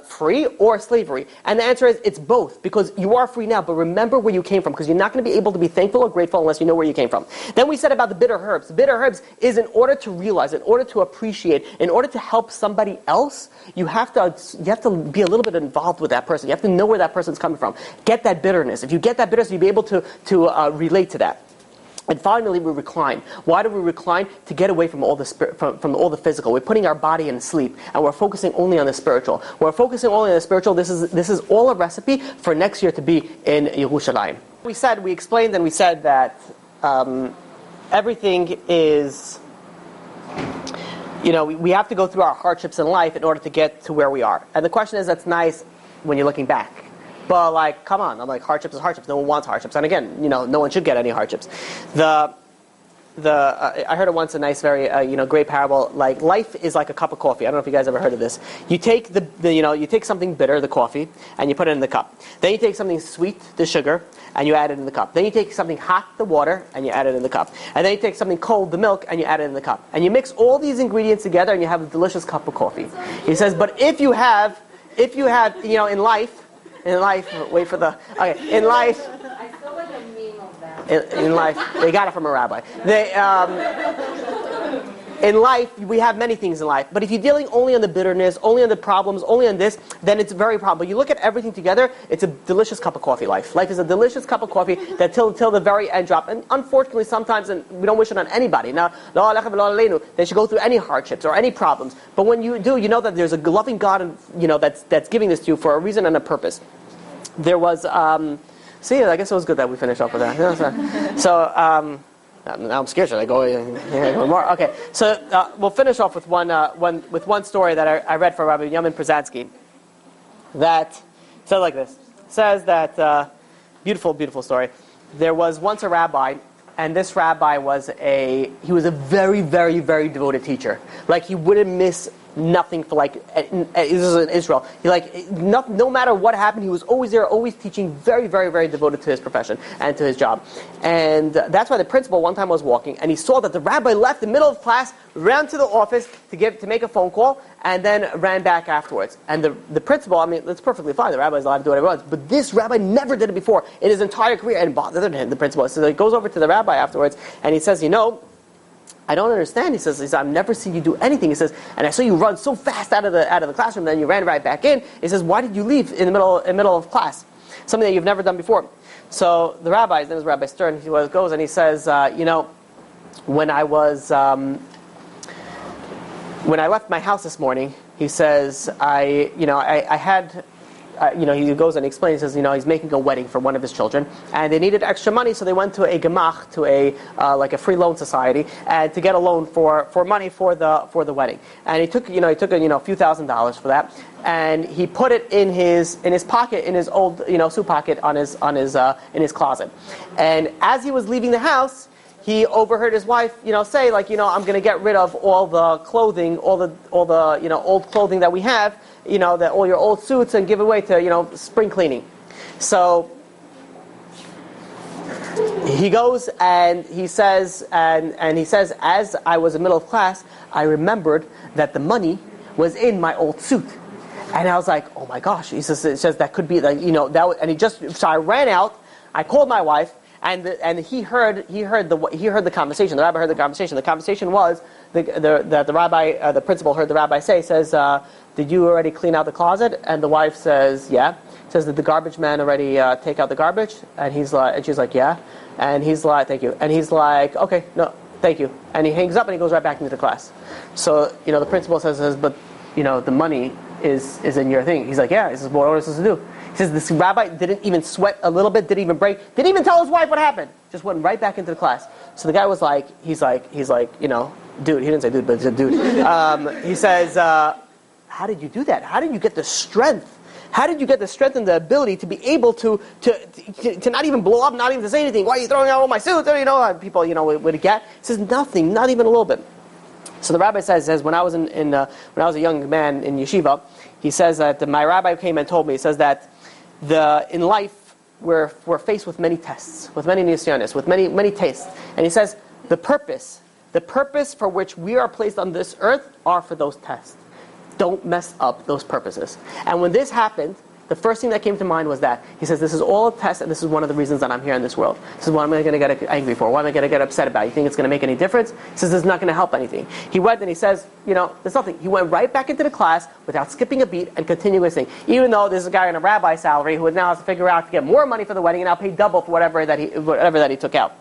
free or slavery. And the answer is, it's both, because you are free now, but remember where you came from, because you're not going to be able to be thankful or grateful unless you know where you came from. Then we said about the bitter herbs. The bitter herbs is in order to realize, in order to appreciate, in order to help somebody else, you have to be a little bit involved with that person. You have to know where that person's coming from. Get that bitterness. If you get that bitterness, you'll be able to relate to that. And finally, we recline. Why do we recline? To get away from all the from all the physical. We're putting our body in sleep, and we're focusing only on the spiritual. We're focusing only on the spiritual. This is all a recipe for next year to be in Yerushalayim. We explained, and we said that everything is, we have to go through our hardships in life in order to get to where we are. And the question is, that's nice when you're looking back. But like, come on, I'm like, hardships is hardships. No one wants hardships. And again, no one should get any hardships. I heard it once, a nice, very great parable. Like, life is like a cup of coffee. I don't know if you guys ever heard of this. You take you take something bitter, the coffee, and you put it in the cup. Then you take something sweet, the sugar, and you add it in the cup. Then you take something hot, the water, and you add it in the cup. And then you take something cold, the milk, and you add it in the cup. And you mix all these ingredients together, and you have a delicious cup of coffee. He says, but if you have, in life, wait for the, okay, in life. I feel like a meme of that. In life, they got it from a rabbi. In life, we have many things in life, but if you're dealing only on the bitterness, only on the problems, only on this, then it's very problem. But you look at everything together, it's a delicious cup of coffee. Life is a delicious cup of coffee that till the very end drop. And unfortunately, sometimes, and we don't wish it on anybody. Now, they should go through any hardships or any problems. But when you do, you know that there's a loving God, and that's giving this to you for a reason and a purpose. There was. See, I guess it was good that we finished off with that. So. Now I'm scared. Should I go more? Okay, so we'll finish off with one story that I read from Rabbi Yamin Przatsky. That says like this. It says that beautiful story. There was once a rabbi, and this rabbi was a very, very, very devoted teacher. Like, he wouldn't miss nothing for this is in Israel. No matter what happened, he was always there, always teaching, very, very, very devoted to his profession and to his job. And that's why the principal one time was walking, and he saw that the rabbi left in the middle of class, ran to the office to make a phone call, and then ran back afterwards. And the principal, that's perfectly fine. The rabbi's allowed to do whatever he wants. But this rabbi never did it before in his entire career, and bothered him, the principal. So he goes over to the rabbi afterwards, and he says, I don't understand. He says, I've never seen you do anything. He says, and I saw you run so fast out of the classroom, then you ran right back in. He says, why did you leave in the middle of class? Something that you've never done before. So the rabbi, his name is Rabbi Stern, he goes and he says, when I left my house this morning, he says, I had. He goes and explains. He says, he's making a wedding for one of his children, and they needed extra money, so they went to a gemach, to a free loan society, and to get a loan for money for the wedding. And he took a few $1,000s for that, and he put it in his pocket, in his old suit pocket in his closet. And as he was leaving the house, he overheard his wife, say, I'm going to get rid of all the clothing, all the old clothing that we have, all your old suits, and give away to, spring cleaning. So he goes and he says, as I was in the middle of class, I remembered that the money was in my old suit. And I was like, oh my gosh. He says that could be so I ran out, I called my wife, and he heard the conversation. The rabbi heard the conversation. The conversation was the rabbi, the principal heard the rabbi says, did you already clean out the closet? And the wife says, yeah. Says, did the garbage man already take out the garbage? And she's like, yeah. And he's like, thank you. And he's like, okay, no, thank you. And he hangs up and he goes right back into the class. So the principal says, but the money is in your thing. He's like, yeah. He says, what are we supposed to do? He says, this rabbi didn't even sweat a little bit, didn't even break, didn't even tell his wife what happened. Just went right back into the class. So the guy was like, he's like, dude. He didn't say dude, but he said dude. He says, how did you do that? How did you get the strength? How did you get the strength and the ability to be able to not even blow up, not even to say anything? Why are you throwing out all my suits? People, would get. He says, nothing, not even a little bit. So the rabbi says when I was when I was a young man in yeshiva, he says that my rabbi came and told me, he says that in life we're faced with many tests, with many nisyonis, with many tastes. And he says the purpose for which we are placed on this earth are for those tests. Don't mess up those purposes. And when this happened, the first thing that came to mind was that. He says, this is all a test, and this is one of the reasons that I'm here in this world. This is what I'm going to get angry for. What am I going to get upset about? You think it's going to make any difference? He says, it's not going to help anything. He went and he says, there's nothing. He went right back into the class without skipping a beat and continuing his thing. Even though there's a guy on a rabbi salary who now has to figure out to get more money for the wedding and now pay double for whatever that he took out.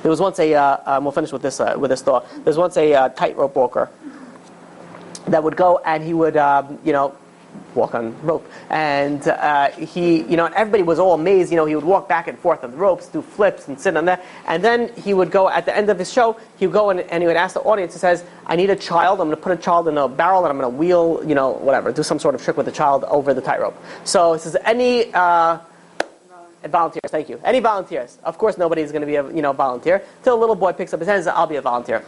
There was once we'll finish with this thought. There was once a tightrope walker that would go and he would, walk on rope. And he, and everybody was all amazed. He would walk back and forth on the ropes, do flips and sit on that. And then he would go, at the end of his show, he would go and he would ask the audience, he says, I need a child. I'm going to put a child in a barrel and I'm going to wheel, whatever, do some sort of trick with the child over the tightrope. So he says, any volunteers, thank you. Any volunteers? Of course nobody's going to be a volunteer. Till a little boy picks up his hand and says, I'll be a volunteer.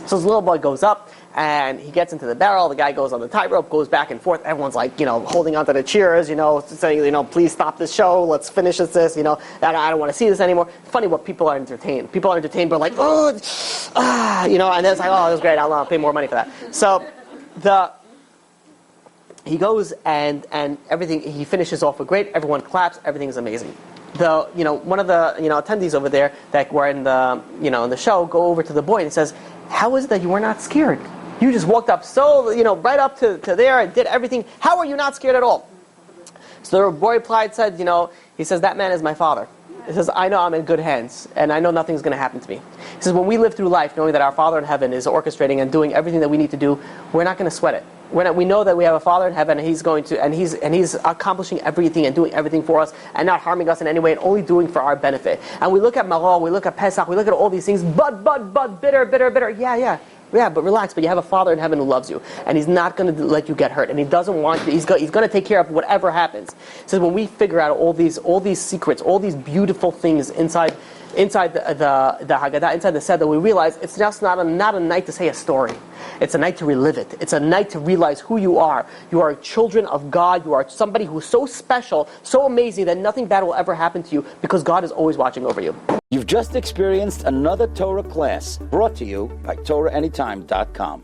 So this little boy goes up and he gets into the barrel. The guy goes on the tightrope, goes back and forth. Everyone's like, holding onto the cheers, saying, please stop this show. Let's finish this. I don't want to see this anymore. Funny what people are entertained. People are entertained, but like, and then it's like, oh, it was great. I'll pay more money for that. So he goes and everything. He finishes off with great. Everyone claps. Everything is amazing. One of the attendees over there that were in the in the show go over to the boy and says, how is it that you were not scared? You just walked up right up to there and did everything. How are you not scared at all? So the boy replied, he says, that man is my father. He says, I know I'm in good hands, and I know nothing's going to happen to me. He says, when we live through life knowing that our Father in heaven is orchestrating and doing everything that we need to do, we're not going to sweat it. We know that we have a Father in heaven, and He's going to, and He's accomplishing everything and doing everything for us, and not harming us in any way, and only doing for our benefit. And we look at maror, we look at Pesach, we look at all these things, but, bitter. Yeah, but relax. But you have a Father in heaven who loves you, and He's not going to let you get hurt, and He doesn't want you. He's going to take care of whatever happens. He says when we figure out all these secrets, all these beautiful things inside the Haggadah, inside the Seder, we realize it's just not a night to say a story. It's a night to relive it. It's a night to realize who you are. You are children of God. You are somebody who's so special, so amazing that nothing bad will ever happen to you because God is always watching over you. You've just experienced another Torah class brought to you by TorahAnytime.com.